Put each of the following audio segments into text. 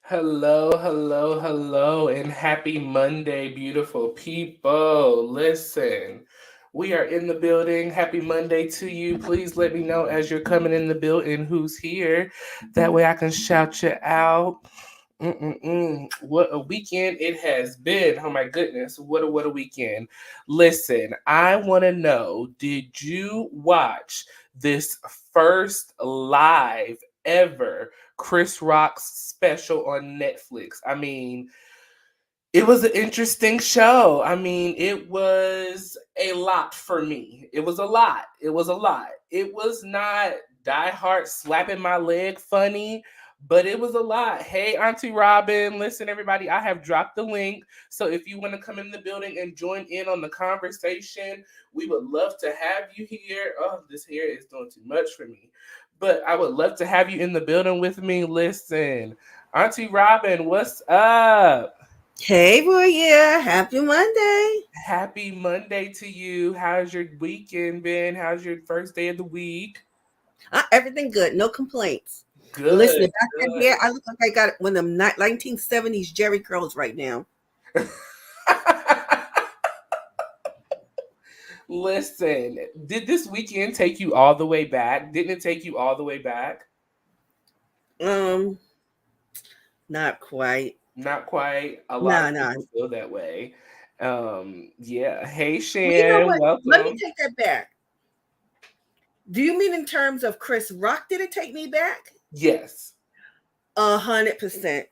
Hello, hello, hello, and happy Monday, beautiful people. Listen, we are in the building. Happy Monday to you. Please let me know as you're coming in the building who's here. That way I can shout you out. What a weekend it has been. Oh my goodness. What a weekend. Listen, I want to know, did you watch this first live ever Chris Rock's special on Netflix? I mean, it was an interesting show. I mean, it was a lot for me. It was a lot. It was a lot. It was not Die Hard slapping my leg funny, but it was a lot. Hey, Auntie Robin, listen, everybody, I have dropped the link. So if you want to come in the building and join in on the conversation, we would love to have you here. Oh, this hair is doing too much for me. But I would love to have you in the building with me. Listen, Auntie Robin, what's up? Hey, boy, yeah. Happy Monday. Happy Monday to you. How's your weekend been? How's your first day of the week? Everything good. No complaints. And listen, Good, if I had good. hair, I look like I got one of them 1970s Jerry curls right now. Listen, did this weekend take you all the way back? Didn't it take you all the way back? Um, Not quite. Not quite. A lot of No, no. people feel that way. Yeah. Hey, Well, you know Shan, what? Let me welcome. take that back. Do you mean in terms of Chris Rock? Did it take me back? Yes. 100%.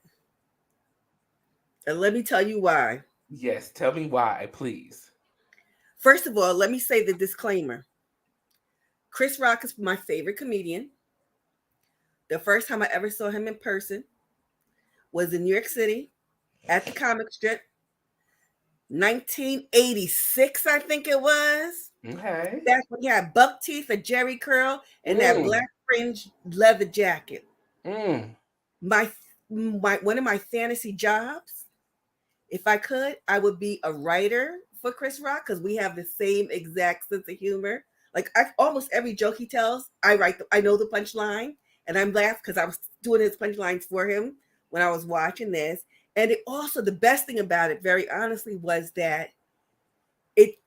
And let me tell you why. Yes. Tell me why, please. First of all, let me say the disclaimer. Chris Rock is my favorite comedian. The first time I ever saw him in person was in New York City at the comic strip 1986, I think it was. Okay. That's when he had buck teeth, a Jerry curl, and that Mm, black fringe leather jacket. mm. My my one of my fantasy jobs, if I could, I would be a writer for Chris Rock because we have the same exact sense of humor. Like almost every joke he tells, I know the punchline, and I'm laughing because I was doing his punchlines for him when I was watching this. And it also the best thing about it, very honestly, was that it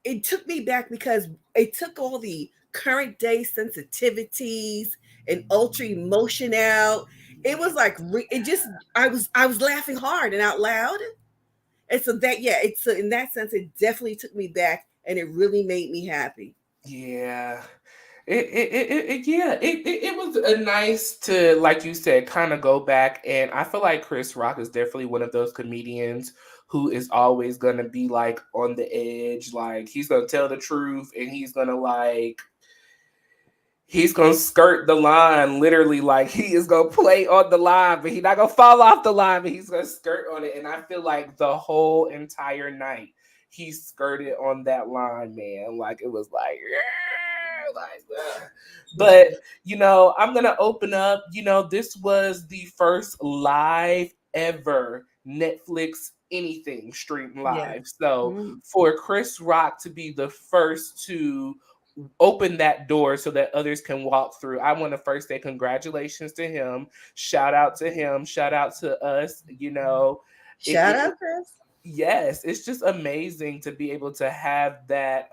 it took me back because it took all the current day sensitivities and ultra emotion out. It was like it just I was laughing hard and out loud, and so that yeah, it's so in that sense it definitely took me back and it really made me happy. Yeah. Yeah, it was a nice to, like you said, kind of go back. And I feel like Chris Rock is definitely one of those comedians who is always going to be like on the edge. Like he's going to tell the truth and he's going to skirt the line literally. Like he is going to play on the line, but he's not going to fall off the line, but he's going to skirt on it. And I feel like the whole entire night he skirted on that line, man. Like it was like, yeah, like, but I'm gonna open up. This was the first live ever Netflix anything streamed Yeah. live. So Mhm. for Chris Rock to be the first to open that door so that others can walk through, I want to first say congratulations to him. Shout out to him. Shout out to us. Shout out, Chris. Yes, it's just amazing to be able to have that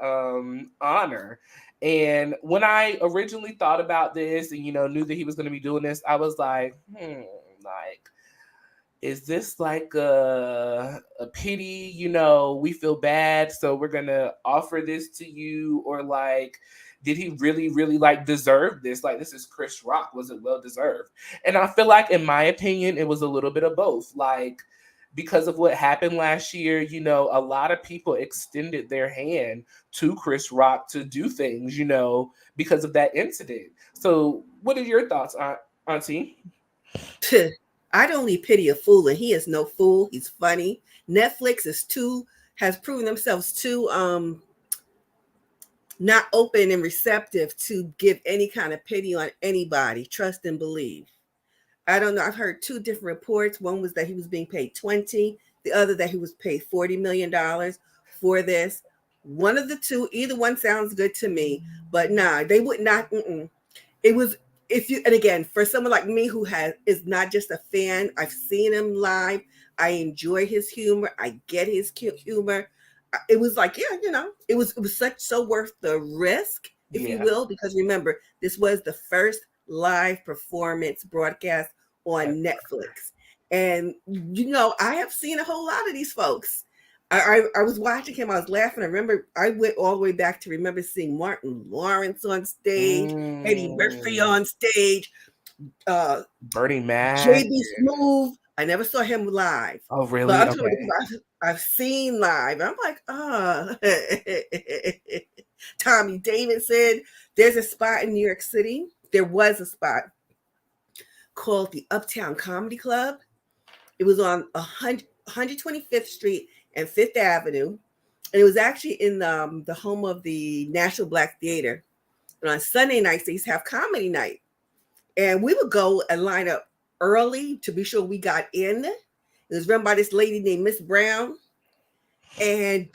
honor. And when I originally thought about this and knew that he was going to be doing this, I was like, like, is this like a pity? We feel bad, so we're gonna offer this to you, or like, did he really, really like deserve this? Like, this is Chris Rock. Was it well deserved? And I feel like, in my opinion, it was a little bit of both. Like, because of what happened last year, a lot of people extended their hand to Chris Rock to do things, because of that incident. So, what are your thoughts, Auntie? I'd only pity a fool, and he is no fool. He's funny. Netflix is too has proven themselves too not open and receptive to give any kind of pity on anybody. Trust and believe. I don't know. I've heard two different reports. One was that he was being paid 20, the other that he was paid $40 million for this. One of the two, either one sounds good to me, but nah, they would not. It was. if you, and again, for someone like me who is not just a fan, I've seen him live. I enjoy his humor. I get his humor. It was like, yeah, it was so worth the risk, if you Yeah. will, because remember, this was the first live performance broadcast on Netflix. And I have seen a whole lot of these folks. I was watching him. I was laughing. I remember I went all the way back to remember seeing Martin Lawrence on stage, Eddie Murphy Mm. on stage, uh, Bernie Mac. JB Smooth. I never saw him live, Oh, but really? I'm talking Okay. about I've seen live. I'm like, Tommy Davidson. There's a spot in New York City. There was a spot called the Uptown Comedy Club. It was on 125th Street and Fifth Avenue. And it was actually in the home of the National Black Theater. And on Sunday nights, they used to have comedy night. And we would go and line up early to be sure we got in. It was run by this lady named Miss Brown. And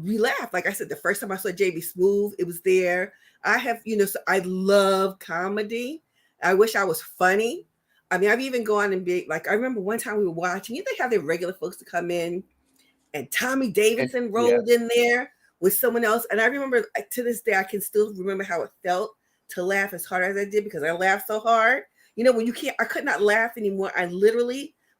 we laughed. Like I said, the first time I saw JB Smooth, it was there. So I love comedy. I wish I was funny. I mean, I've even gone and be like, I remember one time we were watching, they have their regular folks to come in, and Tommy And Davidson yeah. rolled in there with someone else. And I remember to this day, I can still remember how it felt to laugh as hard as I did because I laughed so hard. When I could not laugh anymore.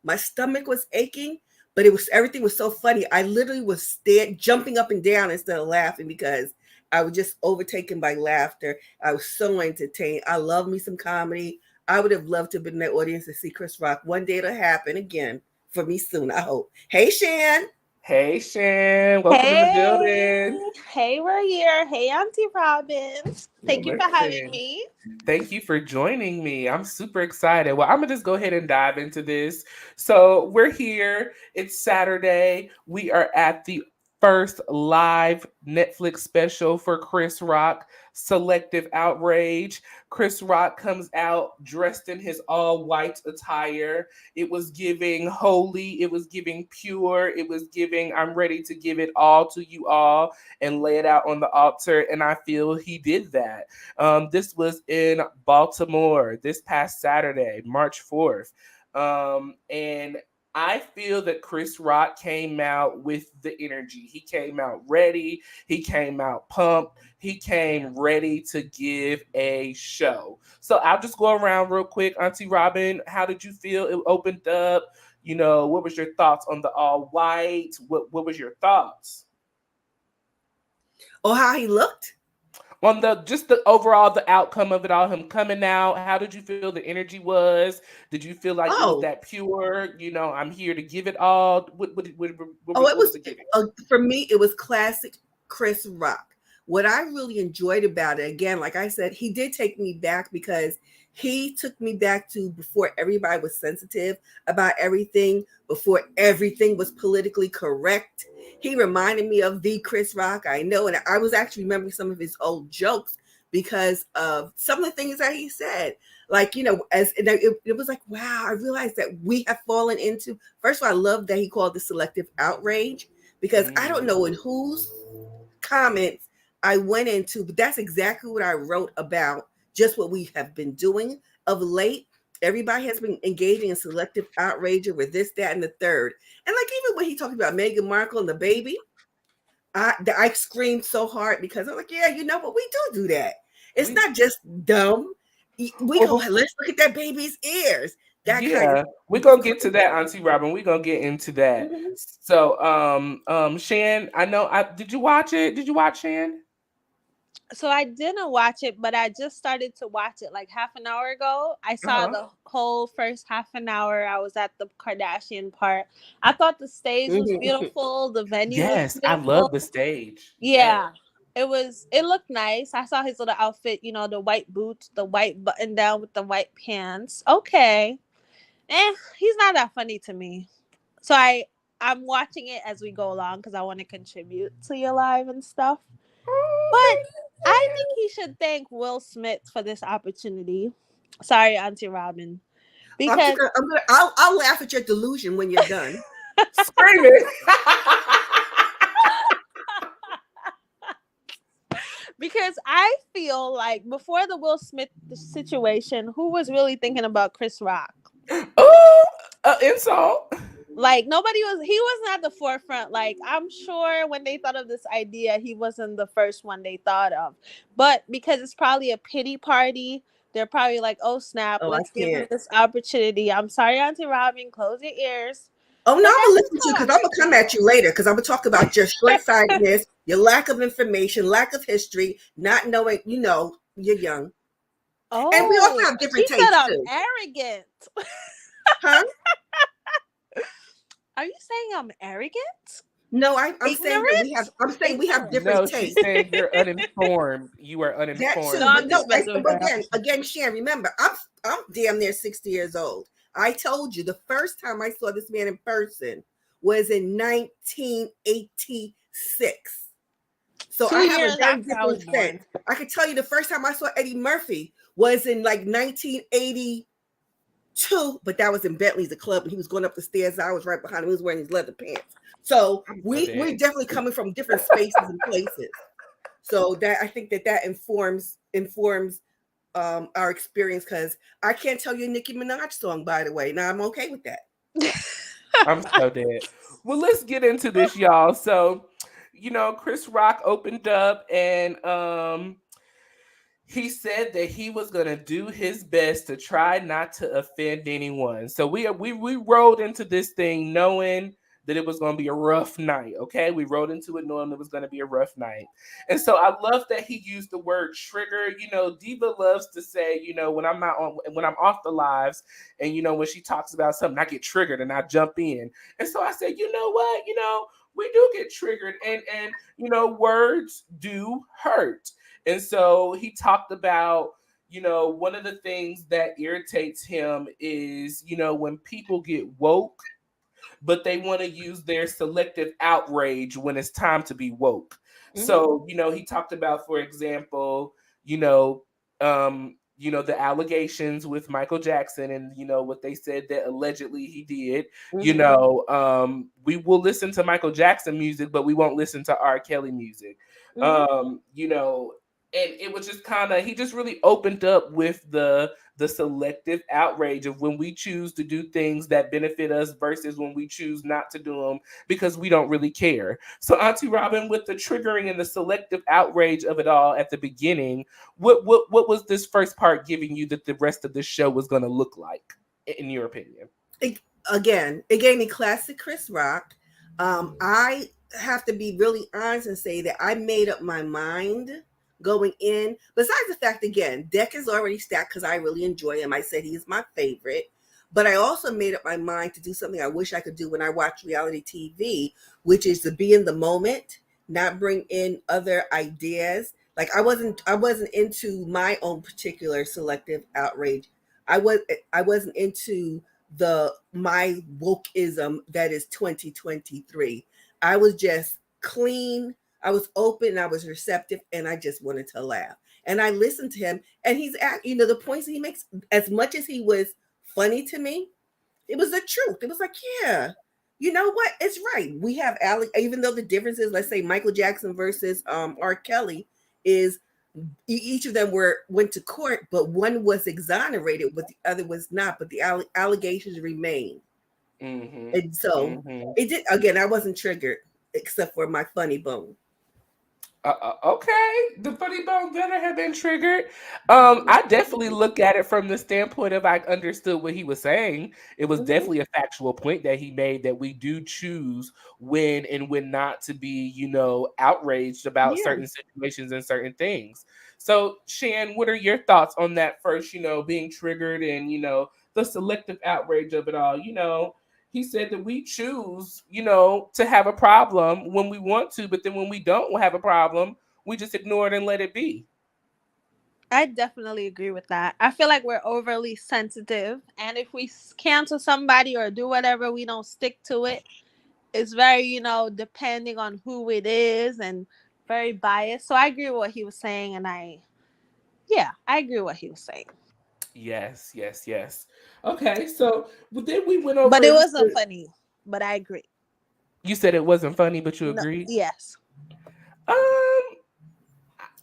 My stomach was aching, but everything was so funny. I literally was jumping up and down instead of laughing because I was just overtaken by laughter. I was so entertained. I love me some comedy. I would have loved to have been in the audience to see Chris Rock. One day it'll happen again for me soon, I hope. Hey, Shan. Hey, Shan. Welcome in the Hey, building. hey, we're here. Hey, Auntie Robin. Thank you for having Listen. me. Thank you for joining me. I'm super excited. Well, I'm going to just go ahead and dive into this. So, we're here. It's Saturday. We are at the first live Netflix special for Chris Rock, Selective Outrage. Chris Rock comes out dressed in his all white attire. It was giving holy, it was giving pure, it was giving, I'm ready to give it all to you all and lay it out on the altar. And I feel he did that. This was in Baltimore this past Saturday, March 4th. And I feel that Chris Rock came out with the energy. He came out ready. He came out pumped. He came ready to give a show. So I'll just go around real quick. Auntie Robin, how did you feel? It opened up. What was your thoughts on the all white? What was your thoughts? Oh, how he looked? On the overall the outcome of it all, him coming out, how did you feel the energy was? Did you feel like it was Oh, that pure, I'm here to give it all? it What was was it giving? for me. It was classic Chris Rock. What I really enjoyed about it, again, like I said, he did take me back because he took me back to before everybody was sensitive about everything, before everything was politically correct. He reminded me of the Chris Rock I know, and I was actually remembering some of his old jokes because of some of the things that he said. Like, it was like, wow, I realized that we have fallen into. First of all, I love that he called the selective outrage because I don't know in Mm. whose comments I went into, but that's exactly what I wrote about. Just what we have been doing of late. Everybody has been engaging in selective outrage over this, that, and the third. And like even when he talked about Meghan Markle and the baby, I screamed so hard because I'm like, yeah, you know what? We do that. It's We not just dumb. We well, go, let's look at that baby's ears. That kind of yeah, we're thing. gonna get to that, Auntie Robin. We're gonna get into that. Mhm. So, Shan, I know. Did you watch it? Did you watch Shan? So I didn't watch it, but I just started to watch it like half an hour ago. I Uh saw huh. the whole first half an hour. I was at the Kardashian part. I thought the stage was Mhm. beautiful. The venue was Yes, I love the beautiful. stage. Yes. Yeah. It looked nice. I saw his little outfit, the white boots, the white button down with the white pants. Okay. He's not that funny to me. So I'm watching it as we go along because I want to contribute to your live and stuff. Oh, But thank I think he should thank Will Smith for this opportunity. Sorry, Auntie Robin. Because I'll laugh at your delusion when you're done. you. Screaming. Because I feel like before the Will Smith situation, who was really thinking about Chris Rock? Oh, insult. Like nobody was. He wasn't at the forefront. Like I'm sure when they thought of this idea, he wasn't the first one they thought of. But because it's probably a pity party, they're probably like, "Oh snap, Oh, I let's give him can't. this opportunity." I'm sorry, Auntie Robin, close your ears. Oh no, But I'm gonna that's listen to you because I'm gonna come at you later because I'm gonna talk about your short-sightedness, your lack of information, lack of history, not knowing. You're young, and we also oh, have she different said tastes I'm too, arrogant. huh? Are you saying I'm arrogant? No, I'm saying that we have. Ignorant? I'm saying we have Ignorant. different No, she's tastes. saying you're uninformed. You are That No, too, uninformed. but I'm no, just messing with but her. again, Shan, remember, I'm damn near 60 years old. I told you the first time I saw this man in person was in 1986. So I have a 2 years very after I was different sense. born. I could tell you the first time I saw Eddie Murphy was in like 1982, but that was in Bentley's the club, and he was going up the stairs. I was right behind him. He was wearing his leather pants. So I'm so we're dead. definitely coming from different spaces and places. So that I think that informs our experience because I can't tell you a Nicki Minaj song, by the way. Now I'm okay with that. I'm so dead. Well, let's get into this, y'all. So, Chris Rock opened up and he said that he was gonna do his best to try not to offend anyone. So we rolled into this thing knowing that it was gonna be a rough night. Okay, we rolled into it knowing it was gonna be a rough night, and so I love that he used the word trigger. Diva loves to say, when I'm off the lives, and when she talks about something, I get triggered and I jump in, and so I said, you know what, we do get triggered, and words do hurt. And so he talked about, one of the things that irritates him is, when people get woke, but they want to use their selective outrage when it's time to be woke. Mhm. So, he talked about, for example, the allegations with Michael Jackson and what they said that allegedly he did. Mhm. We will listen to Michael Jackson music, but we won't listen to R. Kelly music. Mhm. Um, you know, and it was just kind of he just really opened up with the selective outrage of when we choose to do things that benefit us versus when we choose not to do them because we don't really care. So, Auntie Robin, with the triggering and the selective outrage of it all at the beginning, what was this first part giving you that the rest of the show was going to look like, in your opinion? It gave me classic Chris Rock. I have to be really honest and say that I made up my mind going in. Besides the fact, again, deck is already stacked because I really enjoy him. I said he is my favorite. But I also made up my mind to do something I wish I could do when I watch reality TV, which is to be in the moment, not bring in other ideas. Like I wasn't into my own particular selective outrage. I was I wasn't into the my wokeism that is 2023. I was just clean. I was open. I was receptive, and I just wanted to laugh. And I listened to him, and the points he makes. As much as he was funny to me, it was the truth. It was like, yeah, you know what? It's right. We have even though the difference is, let's say Michael Jackson versus R. Kelly, is each of them went to court, but one was exonerated, but the other was not. But the allegations remain, Mm-hmm. and so Mm-hmm. it did. Again, I wasn't triggered except for my funny bone. Okay, the funny bone better have been triggered. I definitely look at it from the standpoint of I understood what he was saying. It was Mhm. definitely a factual point that he made that we do choose when and when not to be, outraged about Yeah. certain situations and certain things. So, Shan, what are your thoughts on that first, being triggered and, the selective outrage of it all? He said that we choose, to have a problem when we want to, but then when we don't have a problem, we just ignore it and let it be. I definitely agree with that. I feel like we're overly sensitive, and if we cancel somebody or do whatever, we don't stick to it. It's very, depending on who it is and very biased. So I agree with what he was saying, and yeah, I agree with what he was saying. Yes, yes, yes. Okay, so then we went But over. it wasn't funny. But I agree. You said it wasn't funny, but you No, agreed. yes. Um,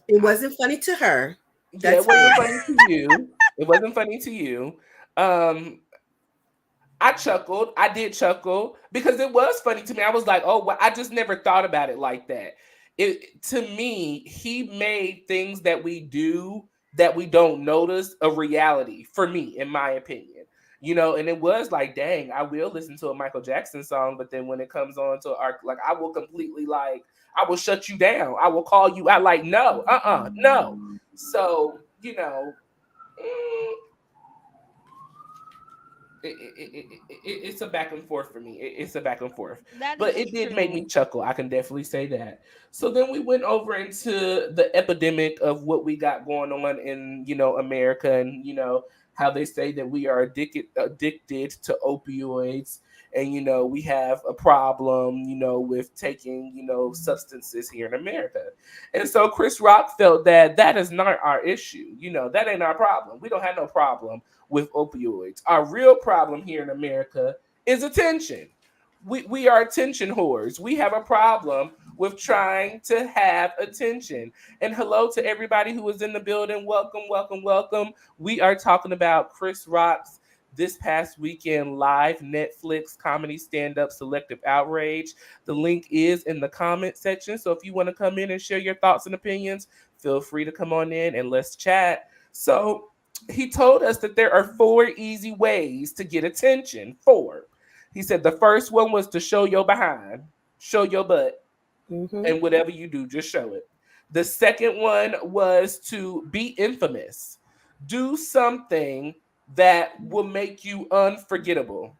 It wasn't funny to her. Yeah, it That's wasn't fair. funny to you. It wasn't funny to you. Um, I chuckled. I did chuckle because it was funny to me. I was like, "Oh, well, I just never thought about it like that." It to me, he made things that we do that we don't notice a reality for me, in my opinion. And it was like, dang, I will listen to a Michael Jackson song, but then when it comes on to our like, I will completely like, I will shut you down. I will call you out like, no, no. So mm, it's a back and forth for me. It's a back and forth, That but is it did make me true. chuckle. I can definitely say that. So then we went over into the epidemic of what we got going on in America, and how they say that we are addicted to opioids, and we have a problem with taking substances here in America. And so Chris Rock felt that that is not our issue. That ain't our problem. We don't have no problem with opioids. Our real problem here in America is attention. We are attention whores. We have a problem with trying to have attention. And hello to everybody who is in the building. Welcome, welcome, welcome. We are talking about Chris Rock's this past weekend live Netflix comedy stand-up Selective Outrage. The link is in the comment section. So if you want to come in and share your thoughts and opinions, feel free to come on in and let's chat. So he told us that there are 4 easy ways to get attention. 4. He said the first one was to show your behind, show your butt, Mm-hmm. and whatever you do, just show it. The second one was to be infamous. Do something that will make you unforgettable.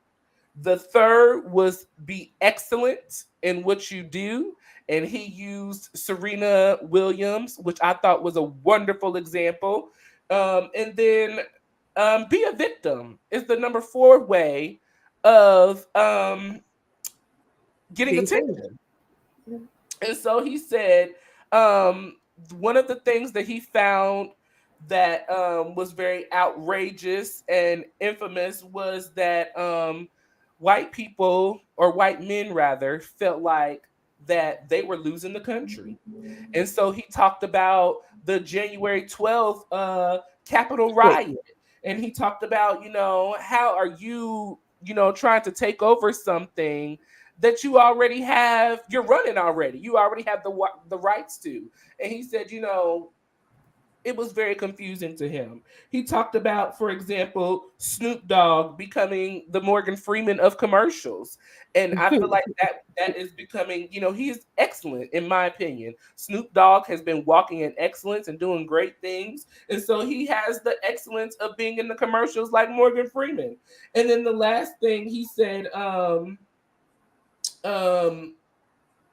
The third was be excellent in what you do. And he used Serena Williams, which I thought was a wonderful example. And then be a victim is the number 4 way of getting Being famous. attention. And so he said one of the things that he found that was very outrageous and infamous was that white people, or white men rather, felt like that they were losing the country. And so he talked about the January 12th Capitol Wait. riot. And he talked about, how are you, trying to take over something that you already have, you're running already. You already have the rights to. And he said, it was very confusing to him. He talked about, for example, Snoop Dogg becoming the Morgan Freeman of commercials. And I feel like that is becoming, he is excellent in my opinion. Snoop Dogg has been walking in excellence and doing great things. And so he has the excellence of being in the commercials like Morgan Freeman. And then the last thing he said, um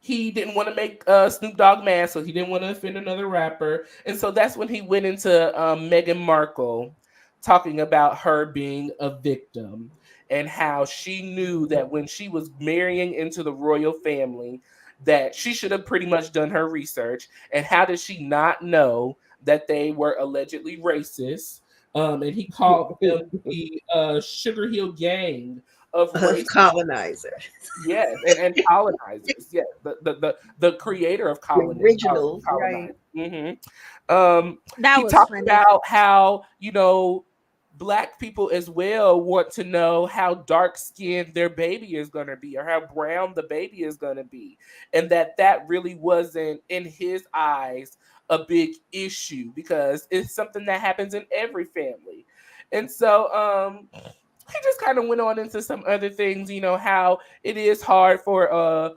he didn't want to make Snoop Dogg mad, so he didn't want to offend another rapper. And so that's when he went into Meghan Markle, talking about her being a victim and how she knew that when she was marrying into the royal family, that she should have pretty much done her research. And how did she not know that they were allegedly racist? And he called them the Sugar Hill Gang of Of race. colonizer. Yes, and colonizers. Yes, the creator of The originals, right? colonizers. That He was talked funny. about how black people as well want to know how dark skinned their baby is going to be, or how brown the baby is going to be, and that really wasn't in his eyes a big issue because it's something that happens in every family. And so he just kind of went on into some other things, how it is hard for a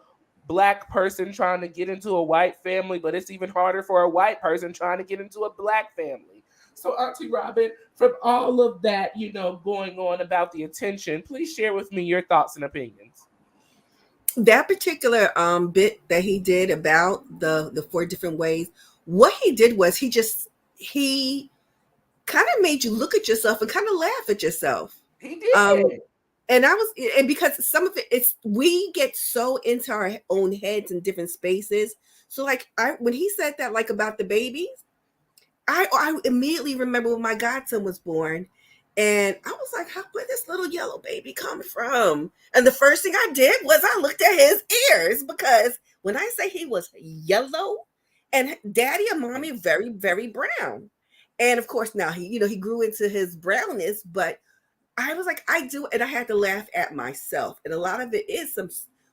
black person trying to get into a white family, but it's even harder for a white person trying to get into a black family. So, Auntie Robin, from all of that, going on about the attention, please share with me your thoughts and opinions. That particular bit that he did about the 4 different ways, what he did was he kind of made you look at yourself and kind of laugh at yourself. He Um, did. and because some of it's we get so into our own heads in different spaces. So like when he said that, like, about the babies, I immediately remember when my godson was born, and I was like, where this little yellow baby come from? And the first thing I did was I looked at his ears, because when I say he was yellow, and daddy and mommy very, very brown. And of course now he grew into his brownness, but I was like, I do, and I had to laugh at myself. And a lot of it is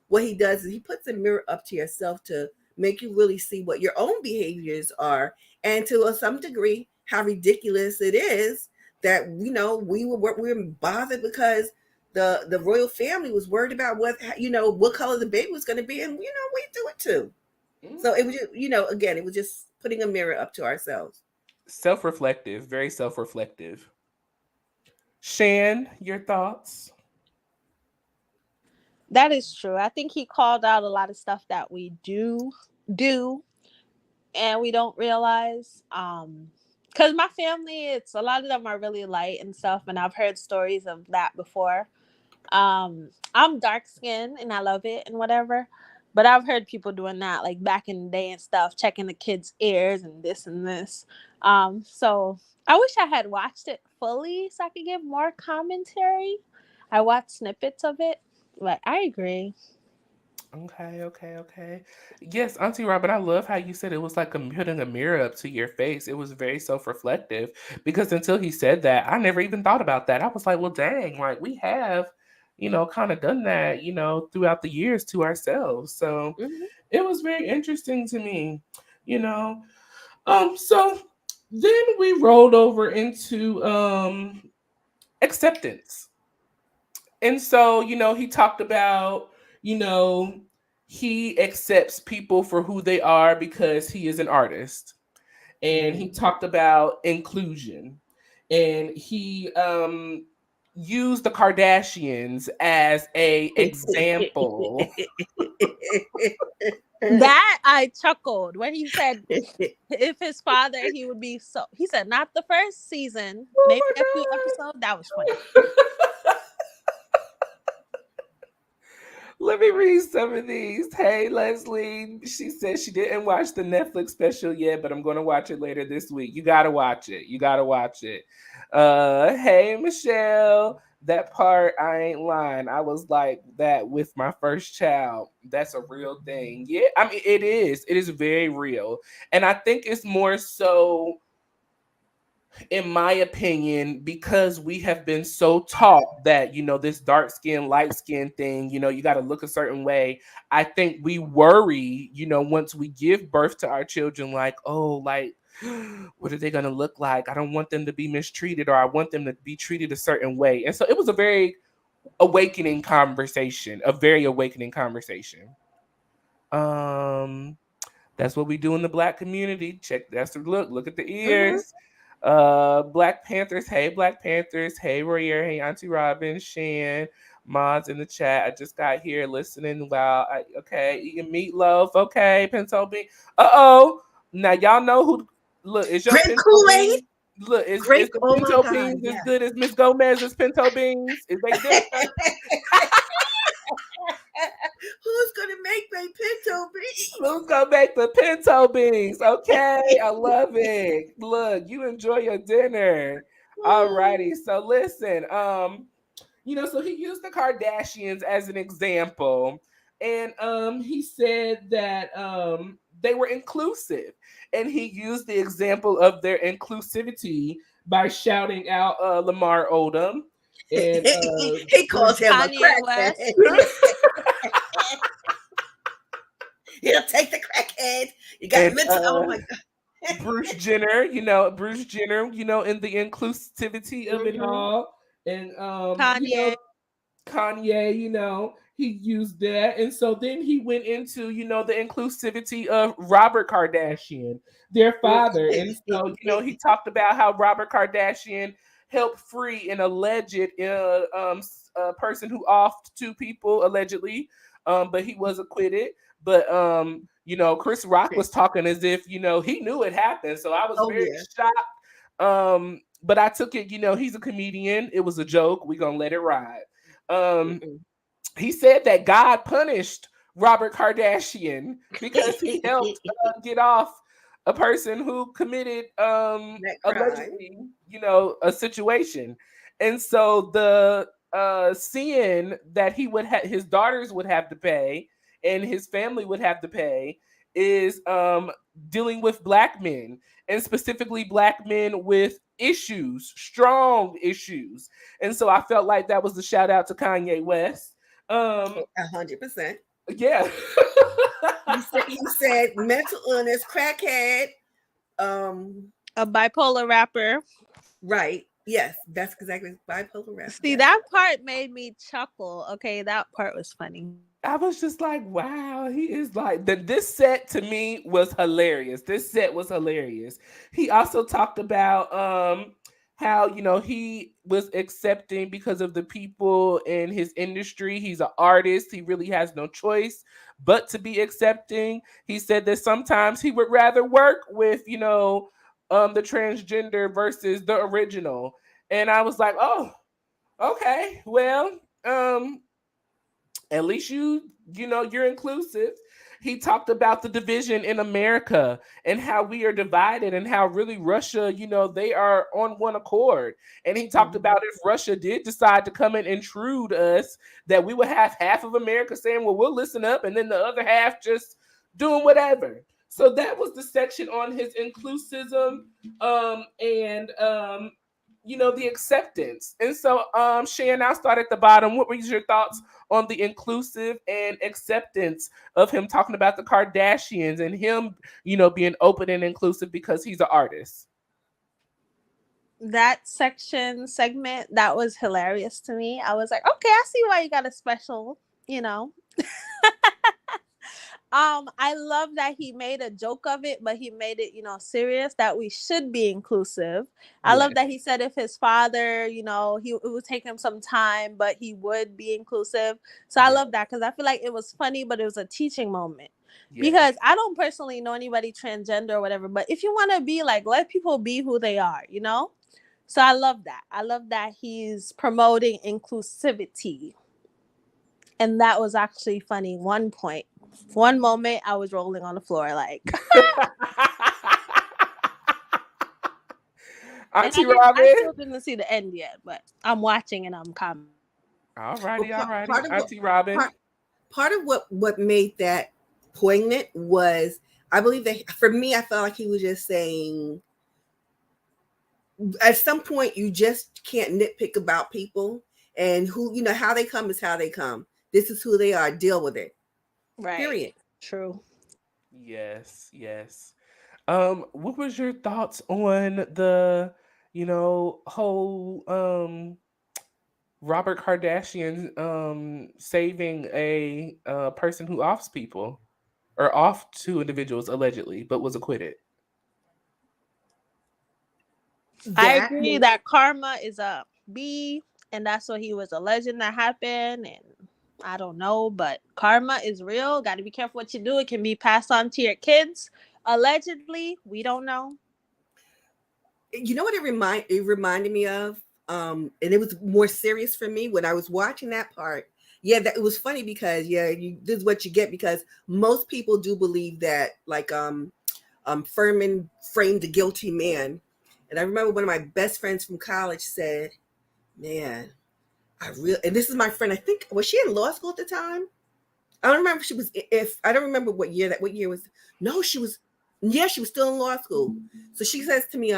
what he does is he puts a mirror up to yourself to make you really see what your own behaviors are, and to some degree, how ridiculous it is that we were bothered because the royal family was worried about what color the baby was going to be, and we do it too. So it was just, again, it was just putting a mirror up to ourselves. Self-reflective, very self-reflective. Shan, your thoughts? That is true. I think he called out a lot of stuff that we do and we don't realize. Because my family, it's a lot of them are really light and stuff, and I've heard stories of that before. I'm dark skinned and I love it and whatever. But I've heard people doing that like back in the day and stuff, checking the kids' ears and this and this. So I wish I had watched it fully so I could give more commentary. I watched snippets of it, but I agree. Okay. Yes, Auntie Robin, I love how you said it was like putting a mirror up to your face. It was very self-reflective because until he said that, I never even thought about that. I was like, well, dang, like we have, kind of done that, throughout the years to ourselves. So Mhm. it was very interesting to me, you know. So then we rolled over into acceptance. And so, he talked about, you know, he accepts people for who they are because he is an artist. And he Mhm. talked about inclusion. And he used the Kardashians as a example. That I chuckled when he said if his father, he would be so. He said not the first season, maybe a few Oh episodes. That was funny. my God. Let me read some of these. Hey, Leslie. She says she didn't watch the Netflix special yet, but I'm going to watch it later this week. You got to watch it. You got to watch it. Hey, Michelle. That part, I ain't lying. I was like that with my first child. That's a real thing. Yeah, I mean, it is. It is very real. And I think it's more so in my opinion, because we have been so taught that, this dark skin, light skin thing, you got to look a certain way. I think we worry, once we give birth to our children, like, oh, like, what are they going to look like? I don't want them to be mistreated, or I want them to be treated a certain way. And so it was a very awakening conversation, a very awakening conversation. Um, that's what we do in the black community. Check that's the look at the Mhm. ears. Black Panthers, hey Black Panthers, hey Royer, hey Auntie Robin, Shan, mods in the chat. I just got here listening while eating meatloaf. Okay, pinto bean. Uh-oh. Now y'all know who look, is your Grape pinto Kool-Aid. bean? Look, is Grape. the Oh my pinto God. beans as Yeah. good as Miss Gomez's pinto beans? Is they different? Who's gonna make my pinto beans? Let's go back to pinto beans. Okay, I love it. Look, you enjoy your dinner. Alrighty. So listen, so he used the Kardashians as an example. And he said that they were inclusive. And he used the example of their inclusivity by shouting out Lamar Odom and He calls Bruce. him a Kanye crackhead. West. He'll take the crackhead. You got and mental. Oh my God. Bruce Jenner, in the inclusivity of it Mhm. all. And Kanye. Kanye, he used that. And so then he went into, the inclusivity of Robert Kardashian, their father. And so, he talked about how Robert Kardashian helped free an alleged person who offed two people allegedly, but he was acquitted. But Chris Rock was talking as if he knew it happened. So I was Oh very yeah. shocked. But I took it, he's a comedian. It was a joke. We gonna let it ride. Um, Mm-mm. he said that God punished Robert Kardashian because he helped get off a person who committed That crime. allegedly, a situation. And so the sin that his daughters would have to pay and his family would have to pay is dealing with black men, and specifically black men with issues, strong issues. And so I felt like that was the shout out to Kanye West. Um 100%. yeah. He said mental illness, crackhead. A bipolar rapper. Right. Yes, that's exactly bipolar rap. See, Yes. that part made me chuckle. Okay, that part was funny. I was just like, wow, he is like this set to me was hilarious. This set was hilarious. He also talked about how, you know, he was accepting because of the people in his industry. He's an artist. He really has no choice but to be accepting. He said that sometimes he would rather work with, you know, the transgender versus the original. And I was like, "Oh, okay. Well, at least you know you're inclusive." He talked about the division in America and how we are divided, and how really Russia, you know, they are on one accord. And he talked Mhm. about if Russia did decide to come and intrude us, that we would have half of America saying, well, we'll listen up, and then the other half just doing whatever. So that was the section on his inclusism, and you know, the acceptance. And so Shan, I'll start at the bottom. What were your thoughts on the inclusive and acceptance of him talking about the Kardashians, and him, you know, being open and inclusive because he's an artist? That section segment, that was hilarious to me. I was like, okay, I see why you got a special, you know. I love that he made a joke of it, but he made it, you know, serious that we should be inclusive. I Yeah. love that he said if his father, you know, it would take him some time, but he would be inclusive. So I Yeah. love that because I feel like it was funny, but it was a teaching moment. Yeah. Because I don't personally know anybody transgender or whatever, but if you want to be like, let people be who they are, you know? So I love that. I love that he's promoting inclusivity. And that was actually funny. One moment, I was rolling on the floor like, and Auntie I Robin. still didn't see the end yet, but I'm watching and I'm commenting. Alrighty, Well, alrighty. part of what Auntie Robin. part part of what made that poignant was, I believe that for me, I felt like he was just saying at some point you just can't nitpick about people, and who, you know, how they come is how they come. This is who they are. Deal with it. Right. Period. True. Yes, yes. What was your thoughts on the, you know, whole Robert Kardashian saving a person who offs people, or off two individuals allegedly, but was acquitted? I That agree that karma is a B, and that's what he was alleging that happened. And I don't know, but karma is real. Got to be careful what you do. It can be passed on to your kids. Allegedly, we don't know. you know what it reminded me of, and it was more serious for me when I was watching that part. Yeah, that it was funny because yeah, this is what you get, because most people do believe that, like, Furman framed the guilty man. And I remember one of my best friends from college said, "Man, and this is my friend. I think, was she in law school at the time? I don't remember if she was. If I don't remember what year was. No, she was. Yeah, she was still in law school. So she says to me,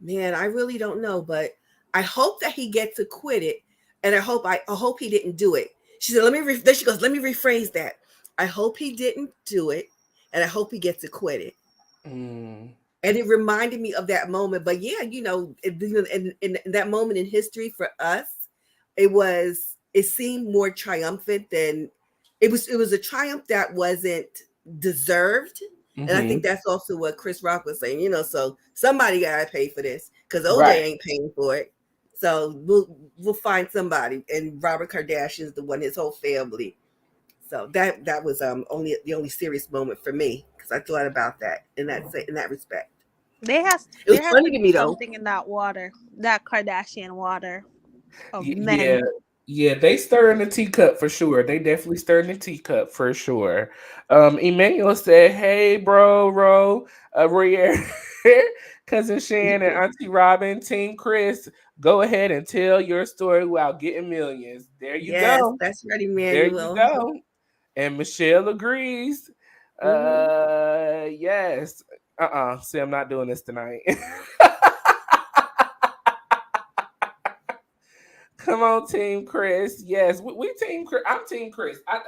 man, I really don't know, but I hope that he gets acquitted, and I hope he didn't do it." She said, then she goes, "Let me rephrase that. I hope he didn't do it, and I hope he gets acquitted." Mm, And it reminded me of that moment. But yeah, in that moment in history for us, it seemed more triumphant than it was a triumph that wasn't deserved. And I think mm-hmm. that's also what Chris Rock was saying, so somebody gotta pay for this, because OJ Right. ain't paying for it. So we'll find somebody. And Robert Kardashian is the one, his whole family. So that was only the only serious moment for me, because I thought about that in that respect. It was There has funny to to be me though. something in that water, that Kardashian water of Yeah, men. yeah, they stir in the teacup for sure. They definitely stir in the teacup for sure. Emmanuel said, "Hey, Royer, cousin Shan, and Auntie Robin, Team Chris, go ahead and tell your story while getting millions." There you Yes, go. that's right, There you Emmanuel. go. And Michelle agrees. Hmm. Yes. See, I'm not doing this tonight. Come on, Team Chris. Yes, we Team Chris. I'm Team Chris. I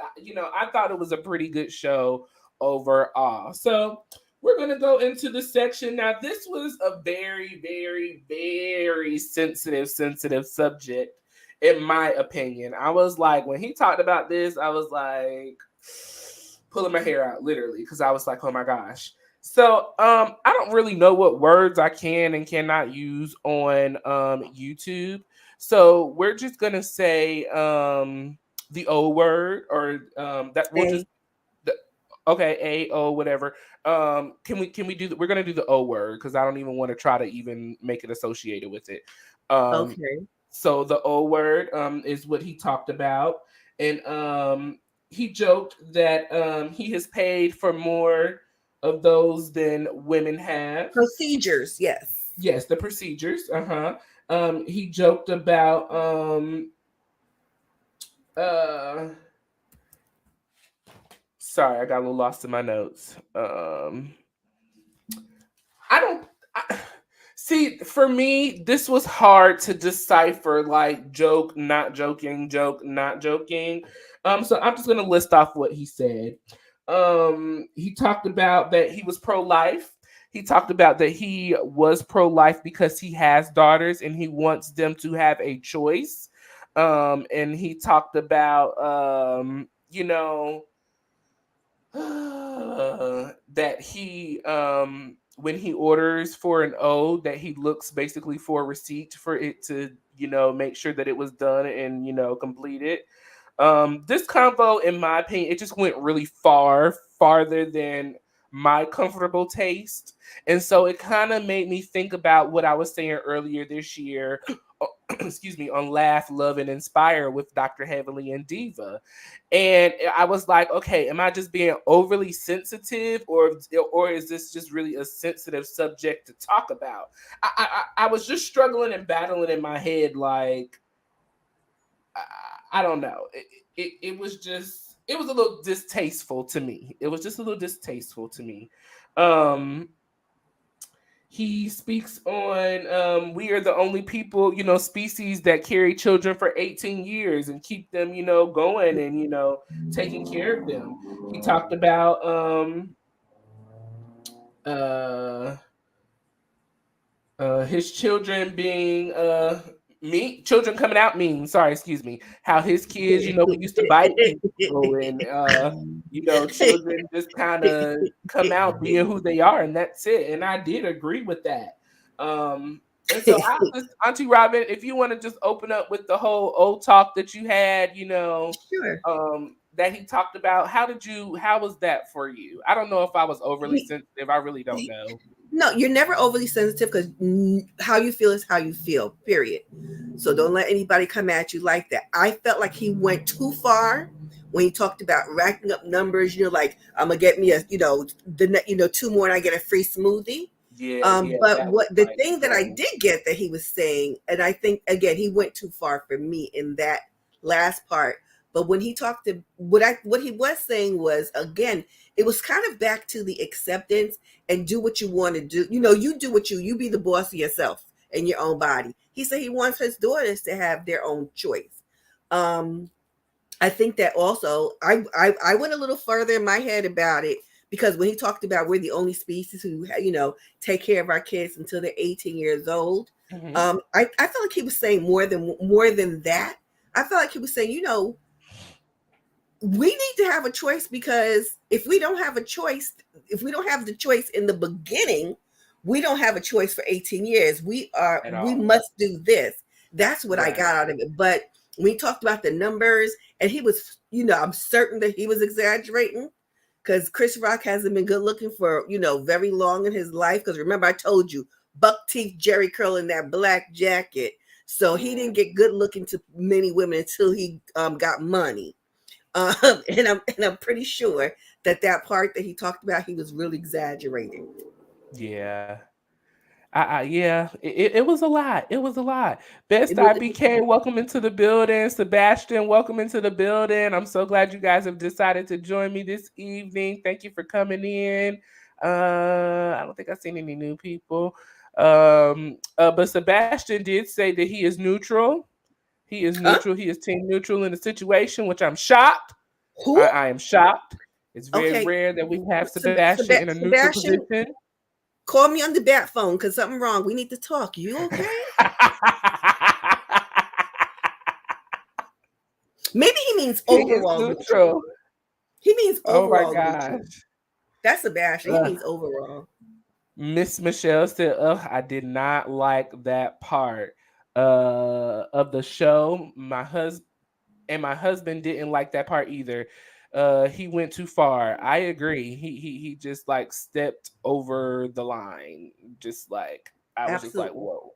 thought it was a pretty good show overall. So we're gonna go into the section now. This was a very, very, very sensitive subject, in my opinion. I was like, when he talked about this, I was like pulling my hair out, literally, because I was like, oh my gosh. So I don't really know what words I can and cannot use on YouTube. So we're just gonna say the O word, or that we'll just A. the, okay, A O whatever. Can we do we're gonna do the O word because I don't even want to try to even make it associated with it. Um Okay. so the O word is what he talked about, and he joked that he has paid for more of those than women have. Procedures. Yes. Yes, the procedures. Uh-huh. He joked about uh sorry, I got a little lost in my notes. I don't I, see, for me this was hard to decipher, like joke, not joking, joke, not joking. So I'm just going to list off what he said. He talked about that he was pro-life. He talked about that he was pro-life because he has daughters and he wants them to have a choice. And he talked about that he when he orders for an O, that he looks basically for a receipt for it to make sure that it was done and completed. This combo, in my opinion, it just went really farther than my comfortable taste, and so it kind of made me think about what I was saying earlier this year. Excuse me, on Laugh, Love, and Inspire with Dr. Heavenly and Diva. And I was like, okay, am I just being overly sensitive, or is this just really a sensitive subject to talk about? I was just struggling and battling in my head, like I don't know. It was just, it was a little distasteful to me. It was just a little distasteful to me. Um, he speaks on we are the only people, species that carry children for 18 years and keep them, going and taking care of them. He talked about uh his children being me children coming out mean, sorry, excuse me, how his kids, we used to bite people, and children just kind of come out being who they are, and that's it. And I did agree with that. And so I just, Auntie Robin, if you want to just open up with the whole old talk that you had, Sure. that he talked about, how was that for you? I don't know if I was overly He, sensitive, I really don't he, know. no, you're never overly sensitive because how you feel is how you feel, period. So don't let anybody come at you like that. I felt like he went too far when he talked about racking up numbers, like I'm gonna get me a, two more and I get a free smoothie. Yeah, yeah, But that was what the like, thing that I whoa. did get that he was saying, and I think again he went too far for me in that last part. But when he talked to what he was saying was, again, it was kind of back to the acceptance and do what you want to do. You do what you be the boss of yourself and your own body. He said he wants his daughters to have their own choice. Um, I think that also I went a little further in my head about it because when he talked about we're the only species who take care of our kids until they're 18 years old, Hmm. I felt like he was saying more than that. I felt like he was saying, we need to have a choice because if we don't have a choice, if we don't have the choice in the beginning, we don't have a choice for 18 years. At We all. must do this. That's what I Right. got out of it. But we talked about the numbers, and he was, I'm certain that he was exaggerating because Chris Rock hasn't been good looking for, very long in his life. Because remember, I told you, buck teeth, Jerry curl in that black jacket. So he didn't Mm, get good looking to many women until he got money. Um, and I'm pretty sure that part that he talked about, he was really exaggerating. yeah. Yeah, it was a lot. It was a lot. Best It IBK, welcome into the building. Sebastian, welcome into the building. I'm so glad you guys have decided to join me this evening. Thank you for coming in. I don't think I've seen any new people. But Sebastian did say that he is neutral. He is huh? neutral. He is team neutral in the situation, which I'm shocked. Who? I am shocked. It's very Okay, rare that we have Sebastian in a neutral Sebastian, position. call me on the bat phone because something wrong. We need to talk. You okay? Maybe he means He is overall neutral. neutral. He means Oh my overall neutral. gosh. That's Sebastian. He Uh, means overall. Miss Michelle said, "Ugh, I did not like that part of the show. My husband didn't like that part either. He went too far. I agree. He just like stepped over the line. Just like I was just like, Absolutely. whoa,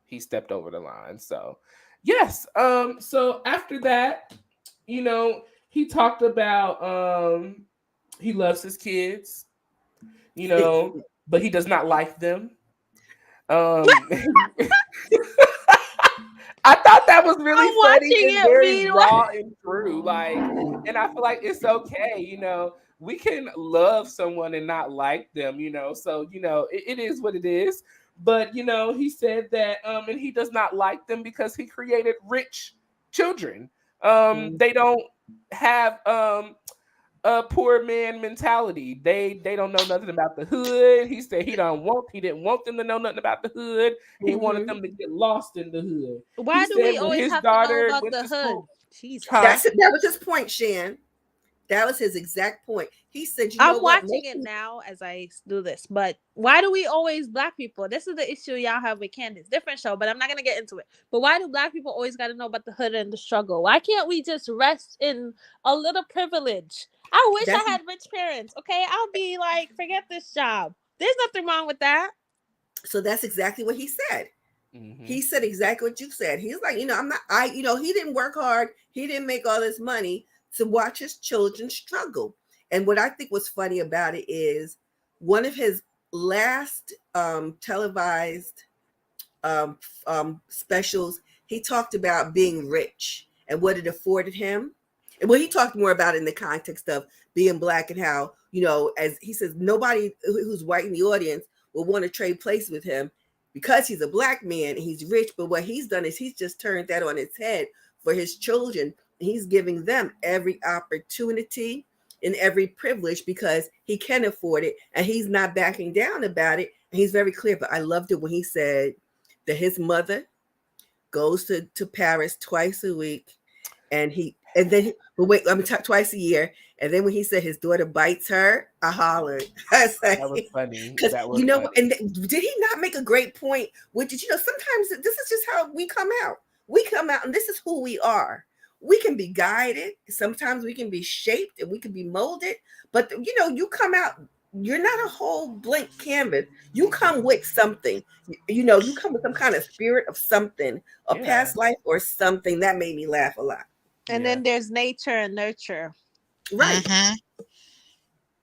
he stepped over the line. So yes. So after that, you know, he talked about he loves his kids, you know, but he does not like them. Um I thought that was really I'm funny watching and it. very Meanwhile, raw and true. Like, and I feel like it's okay, you know. We can love someone and not like them, you know. So, you know, it is what it is. But, you know, he said that and he does not like them because he created rich children. They don't have a poor man mentality. They don't know nothing about the hood. He said he didn't want them to know nothing about the hood. He wanted Mhm. them to get lost in the hood. He why do said we when always his have to know daughter about went the to hood? school, huh? Jesus. That was his point, Shan. That was his exact point. He said, "You know I'm what? watching Most it people, now as I do this, but why do we always black people? This is the issue y'all have with Candace. Different show, but I'm not gonna get into it. But why do black people always got to know about the hood and the struggle? Why can't we just rest in a little privilege? I wish I that's had rich parents. Okay, I'll be like, forget this job. There's nothing wrong with that. so that's exactly what he said. Hmm. He said exactly what you said. He's like, I'm not, he didn't work hard. He didn't make all this money to watch his children struggle. And what I think was funny about it is one of his last televised um, specials, he talked about being rich and what it afforded him. And well, he talked more about it in the context of being black and how, as he says, nobody who's white in the audience will want to trade places with him because he's a black man and he's rich. But what he's done is he's just turned that on its head for his children. He's giving them every opportunity and every privilege because he can afford it and he's not backing down about it. And he's very clear. But I loved it when he said that his mother goes to Paris twice a week, and then but wait, twice a year. And then when he said his daughter bites her, I hollered. I was That was like, funny. because That was and funny. did he not make a great point? Which is, sometimes this is just how we come out. We come out, and this is who we are. We can be guided. Sometimes we can be shaped, and we can be molded. But you come out. You're not a whole blank canvas. You come with something. You come with some kind of spirit of something, a Yeah. past life or something. That made me laugh a lot. And Yeah. then there's nature and nurture. Right. Mm-hmm.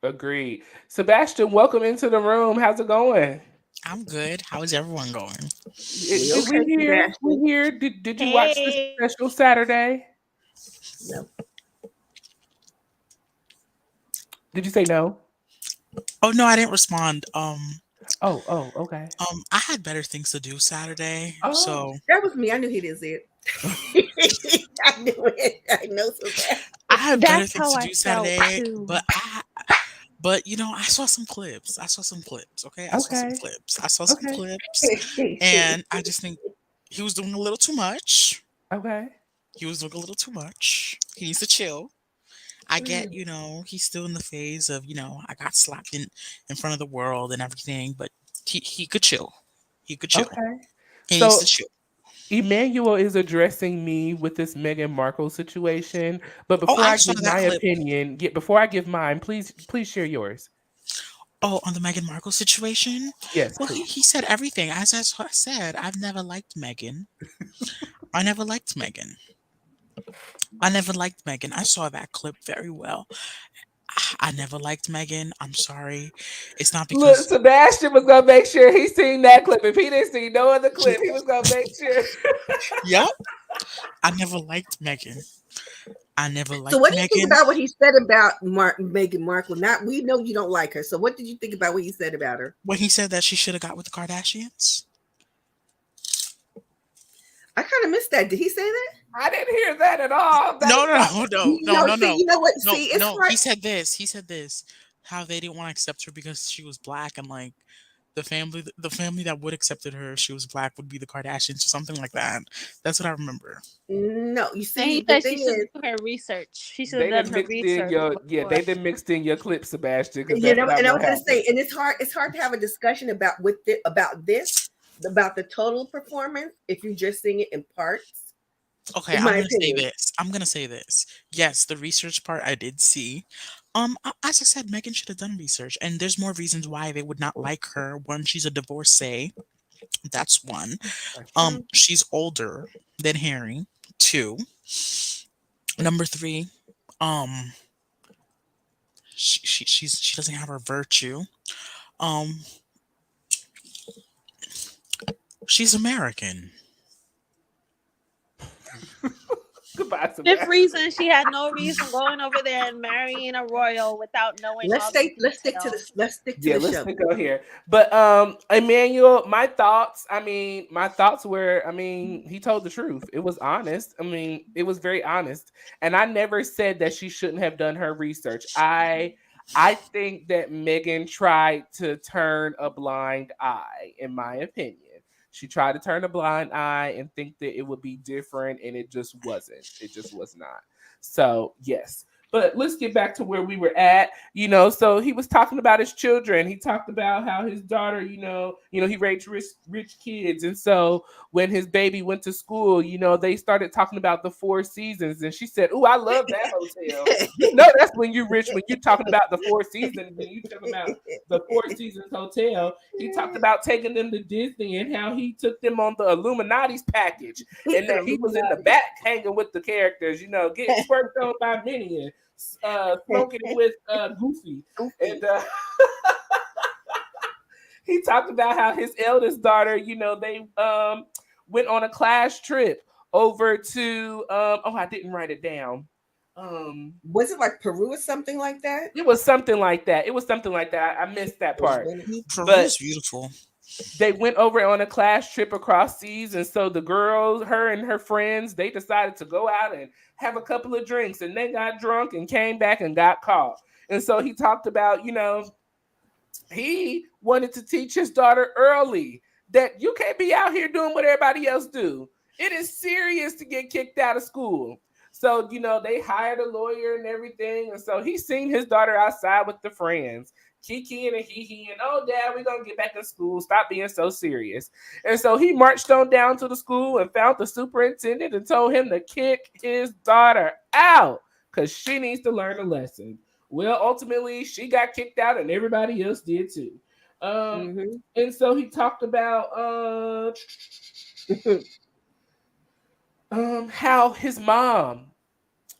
Agreed. Sebastian, welcome into the room. How's it going? I'm good. How is everyone going? We Did we okay, hear? We Sebastian? hear? Did you watch this Hey. special Saturday? No. Did you say no? Oh no, I didn't respond. Oh, okay. I had better things to do Saturday, Oh. so That was me. I knew he didn't see it. I knew it. I know so bad. I had better That's things how to I do felt Saturday. too. But I saw some clips. I saw some clips. Okay, I saw some Okay. clips. I saw some Okay. clips, and I just think he was doing a little too much. Okay. He was doing a little too much. He needs to chill. I get, he's still in the phase of, I got slapped in front of the world and everything, but he could chill. He could chill. Okay. He needs to So chill. Emmanuel is addressing me with this Meghan Markle situation. But Oh, before I I saw give that my clip. opinion, before I give mine, please share yours. Oh, on the Meghan Markle situation. Yes, Well, please. he said everything. As I said, I've never liked Meghan. I never liked Meghan. I never liked Meghan. I saw that clip very well. I never liked Megan. I'm sorry. It's not Look, because Sebastian was gonna make sure he seen that clip. If he didn't see no other clip, he was gonna make sure. yep, I never liked Megan. I never So, liked what do you think Megan about what he said about Meghan Markle? Not, we know you don't like her. So, what did you think about what he said about her? when he said that she should have got with the Kardashians. I kind of missed that. Did he say that? I didn't hear that at all. That No, is no, not. no, no, You no, know, no, see, no, you know what? no, See, it's no. hard. He said this. He said this. How they didn't want to accept her because she was black, and like the family that would accepted her if she was black would be the Kardashians or something like that. That's what I remember. No, you And see, he the said she thing should is, do her research. She should have They done didn't her mixed in research your before. they didn't mixed in your clip, Sebastian, because you that's know, not and I what was going to happened. say, and it's hard to have a discussion about this, about the total performance if you just sing it in parts. Okay, In I'm my gonna say opinion, this. I'm gonna say this. Yes, the research part I did see. As I said, Megan should have done research, and there's more reasons why they would not like her. One, she's a divorcee. That's one. That's true. She's older than Harry. Two. Number three. Um, she doesn't have her virtue. Um, she's American. Goodbye, Fifth Sebastian. reason, she had no reason going over there and marrying a royal without knowing let's all the stay. Let's stick to details. this. Let's stick to Yeah, the let's show. stick out here. But Emmanuel, my thoughts were, he told the truth. It was honest. It was very honest. And I never said that she shouldn't have done her research. I think that Megan tried to turn a blind eye, in my opinion. She tried to turn a blind eye and think that it would be different, and it just wasn't. It just was not. So, yes. But let's get back to where we were at. So he was talking about his children. He talked about how his daughter, he raised rich kids. And so when his baby went to school, they started talking about the Four Seasons. And she said, "Ooh, I love that hotel." That's when you rich, when you're talking about the Four Seasons, when you talking about the Four Seasons Hotel. He talked about taking them to Disney and how he took them on the Illuminati's package, and that he was in the back hanging with the characters, getting twerked on by Minnie and smoking with Goofy. Goofy. And he talked about how his eldest daughter, they went on a class trip over to I didn't write it down. Was it like Peru or something like that? It was something like that. It was something like that. I missed that part. Peru But is beautiful. they went over on a class trip across seas, and so the girls, her and her friends, they decided to go out and have a couple of drinks, and they got drunk and came back and got caught. And so he talked about, he wanted to teach his daughter early that you can't be out here doing what everybody else do. It is serious to get kicked out of school. So, they hired a lawyer and everything. And so he seen his daughter outside with the friends, Kiki and Hee and, "Oh, Dad, we're going to get back in school. Stop being so serious." And so he marched on down to the school and found the superintendent and told him to kick his daughter out because she needs to learn a lesson. Well, ultimately, she got kicked out, and everybody else did too. Mm-hmm. And so he talked about how his mom,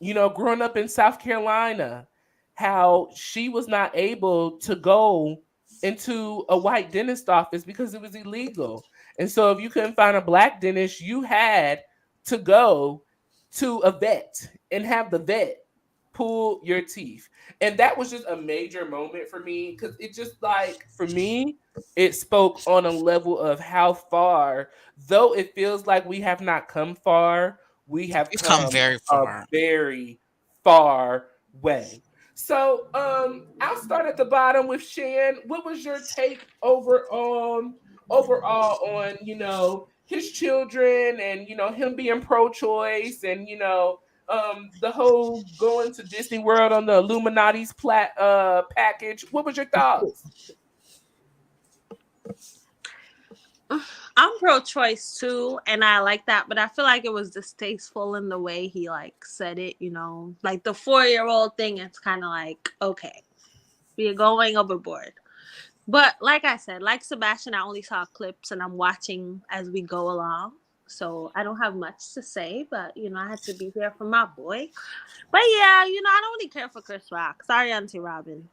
growing up in South Carolina, how she was not able to go into a white dentist office because it was illegal. And so if you couldn't find a black dentist, you had to go to a vet and have the vet pull your teeth. And that was just a major moment for me because it just, like, for me, it spoke on a level of how far, though it feels like we have not come far, we have We've come come very a far. very far way. So I'll start at the bottom with Shan. What was your take overall on, his children and, him being pro-choice and, the whole going to Disney World on the Illuminati's package? What was your thoughts? I'm pro-choice too, and I like that, but I feel like it was distasteful in the way he like said it. Like the 4-year-old thing. It's kind of like, okay, we're going overboard. But like I said, like Sebastian, I only saw clips, and I'm watching as we go along. So I don't have much to say, but I had to be here for my boy. But yeah, I don't really care for Chris Rock. Sorry, Auntie Robin.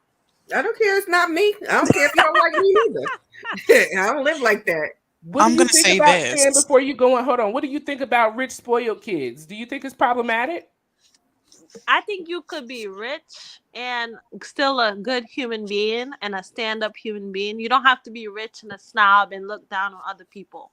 I don't care. It's not me. I don't care if you don't like me either. I don't live like that. What do I'm you gonna think say about Shan this. before you go on? Hold on. What do you think about rich spoiled kids? Do you think it's problematic? I think you could be rich and still a good human being and a stand-up human being. You don't have to be rich and a snob and look down on other people.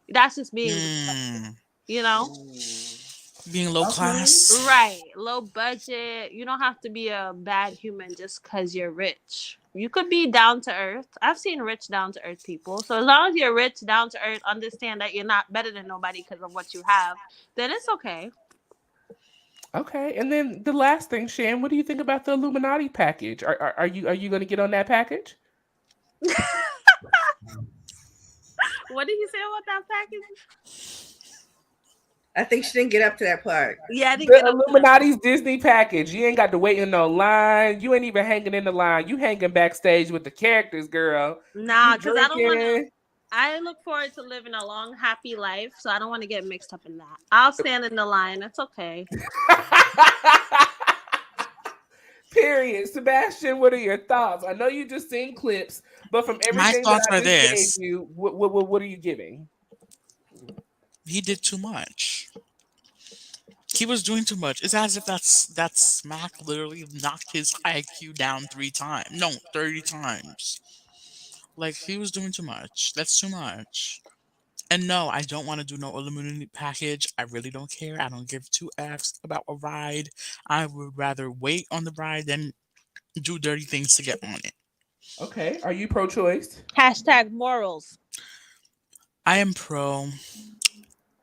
That's just being disgusting, Mm, you know? Ooh. being low Okay. class. Right. Low budget. You don't have to be a bad human just because you're rich. You could be down to earth. I've seen rich down to earth people. So as long as you're rich, down to earth, understand that you're not better than nobody because of what you have, then it's okay. Okay. And then the last thing, Shan, what do you think about the Illuminati package? Are you going to get on that package? What did he say about that package? I think she didn't get up to that part. Yeah, I didn't The get up to that. Illuminati's Disney package. You ain't got to wait in no line. You ain't even hanging in the line. You hanging backstage with the characters, girl. You Nah, because I don't want to. drinking. I look forward to living a long, happy life, so I don't want to get mixed up in that. I'll stand in the line. It's okay. Period. Sebastian, what are your thoughts? I know you just seen clips, but from My everything that thoughts I are just gave this: you, what are you giving? he did too much. He was doing too much. It's as if that smack literally knocked his IQ down 3 times. No, 30 times. Like he was doing too much. That's too much. And no, I don't want to do no Illuminati package. I really don't care. I don't give two F's about a ride. I would rather wait on the ride than do dirty things to get on it. Okay. Are you pro-choice? Hashtag morals. I am pro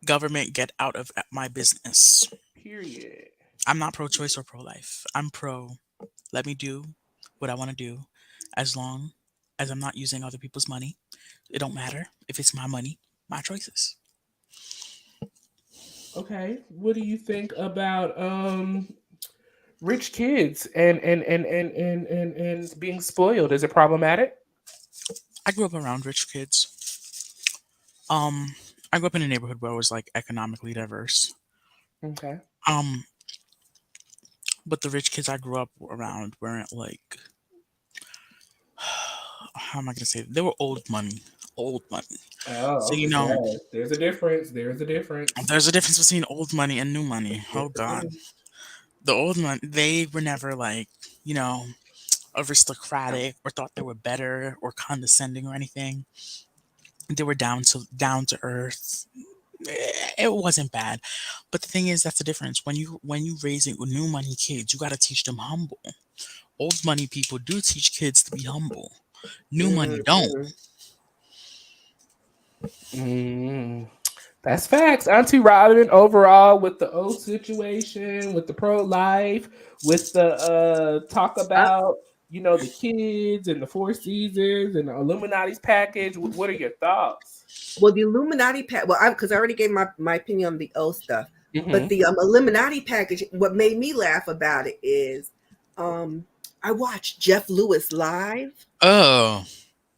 government get out of my business. Period. I'm not pro choice or pro life. I'm pro let me do what I want to do as long as I'm not using other people's money. It don't matter if it's my money, my choices. Okay. What do you think about rich kids and being spoiled? Is it problematic? I grew up around rich kids. Um, I grew up in a neighborhood where I was like economically diverse. Okay. Um, but the rich kids I grew up around weren't like how am I gonna say it? They were old money, old money. So Oh, okay. Yes. There's a difference. There's a difference. there's a difference between old money and new money. Yes, Oh there God, is. the old money they were never like you know aristocratic or thought they were better or condescending or anything. They were down to earth. It wasn't bad, but the thing is that's the difference. When you raising new money kids, you got to teach them humble. Old money people do teach kids to be humble. New money don't. Mhm. Mm, that's facts. Auntie Robin, overall, with the old situation, with the pro life, with the talk Uh, about, the kids and the Four Seasons and the Illuminati's package, what are your thoughts? well, the Illuminati pack. Well, because I already gave my opinion on the old stuff, but Hmm. the Illuminati package. What made me laugh about it is, um, I watched Jeff Lewis live, Oh,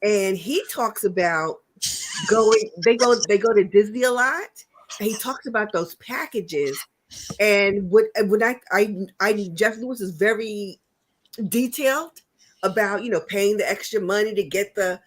and he talks about going. They go to Disney a lot, and he talks about those packages. And when I Jeff Lewis is very detailed about paying the extra money to get the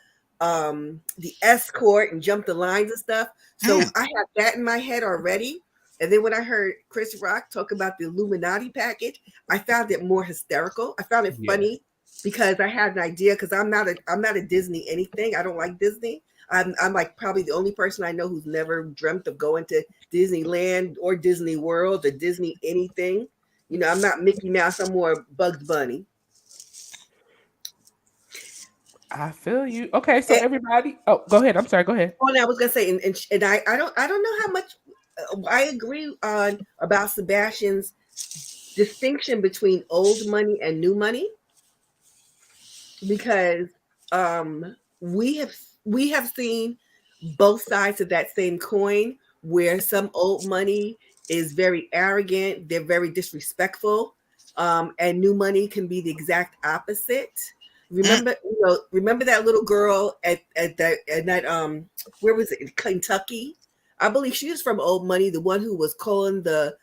escort and jump the lines and stuff. So mm, I had that in my head already. And then when I heard Chris Rock talk about the Illuminati package, I found it more hysterical. I found it Yeah. funny because I had an idea because I'm not a Disney anything. I don't like Disney. I'm like probably the only person I know who's never dreamt of going to Disneyland or Disney World or Disney anything. I'm not Mickey Mouse. I'm more Bugs Bunny. I feel you. Okay, so everybody, oh, go ahead. I'm sorry. Go ahead. Oh, and I was gonna say, and I don't know how much I agree on about Sebastian's distinction between old money and new money because we have seen both sides of that same coin where some old money is very arrogant, they're very disrespectful, and new money can be the exact opposite. mm, Remember that little girl at that where was it, in Kentucky, I believe she was from Old Money, the one who was calling the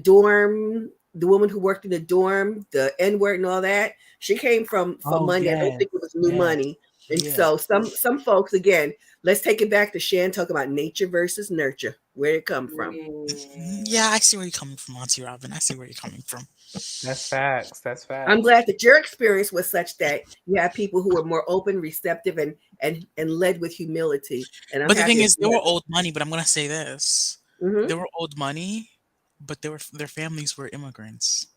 dorm, the woman who worked in the dorm, the N word and all that. She came from Oh Money. I don't yes, think it was New yes, Money. And yeah. so some folks again, let's take it back to Shan talking about nature versus nurture, where it come from. Mm, Yeah, I see where you're coming from, Auntie Robin. I see where you're coming from. that's facts. That's I'm facts. glad that your experience was such that you have people who are more open, receptive, and led with humility. And I'm But the happy thing that is, they you were have old money. But I'm gonna say this: it. they were old money, but their families were immigrants.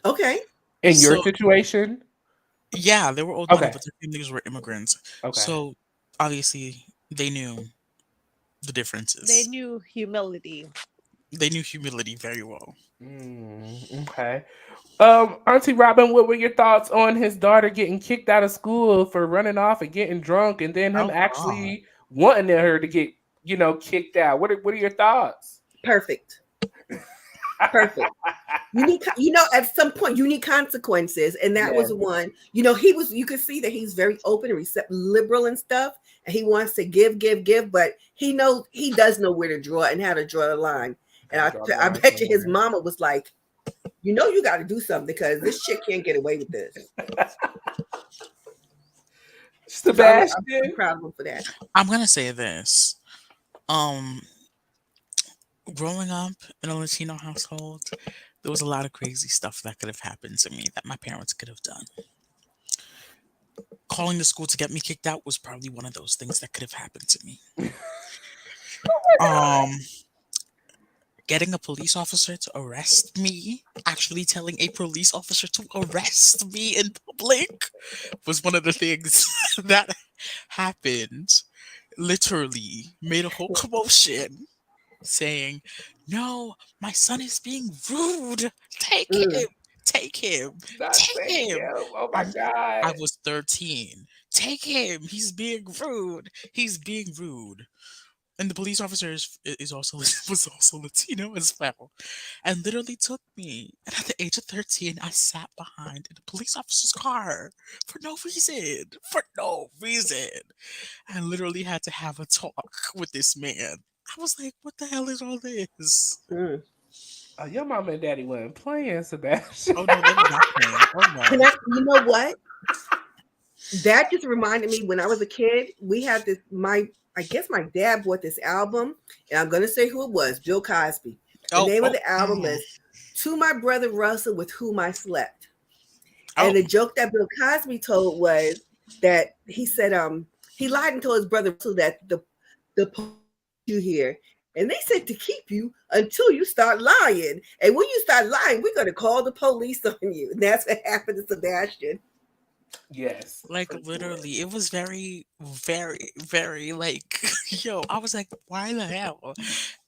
Okay. In your So situation, yeah, they were old money, okay, but their families were immigrants. okay. So obviously, they knew the They differences. knew humility. They knew humility very well. Okay. Auntie Robin, what were your thoughts on his daughter getting kicked out of school for running off and getting drunk, and then him Oh God. actually wanting her to get, kicked out? What are your thoughts? Perfect. Perfect. At some point you need consequences, and that was Yes, one. He was. You could see that he's very open and receptive, liberal and stuff, and he wants to give, but he does know where to draw and how to draw the line. And gotta draw the I line bet you his somewhere. mama was like, you got to do something because this chick can't get away with this. So I'm Sebastian. proud of him for that. I'm gonna say this. Um, growing up in a Latino household, there was a lot of crazy stuff that could have happened to me that my parents could have done. Calling the school to get me kicked out was probably one of those things that could have happened to me. Um, getting a police officer to arrest me, actually telling a police officer to arrest me in public was one of the things that happened. Literally made a whole commotion saying, "No, my son is being rude. Take Mm, him, take him, Not take take him." him. Oh my I'm, I god. was 13. Take him. He's being rude. He's being rude. And the police officer is also was also Latino as well, and literally took me. And at the age of 13, I sat behind in the police officer's car for no reason. For no reason. I literally had to have a talk with this man. I was like, "What the hell is all this?" mm. Oh, your mama and daddy wasn't playing, Sebastian. Oh no, they were not playing. Oh no. You know what? That just reminded me when I was a kid, we had this my I guess my dad bought this album, and I'm gonna say who it was, Bill Cosby. The Oh name of oh the album is To My Brother Russell with Whom I Slept. oh. And the joke that Bill Cosby told was that he said he lied and told his brother Russell that the police you here. And they said to keep you until you start lying. And when you start lying, we're gonna call the police on you. And that's what happened to Sebastian. Yes, Like for sure. literally, it was very, very, very like, yo. I was like, "Why the hell?"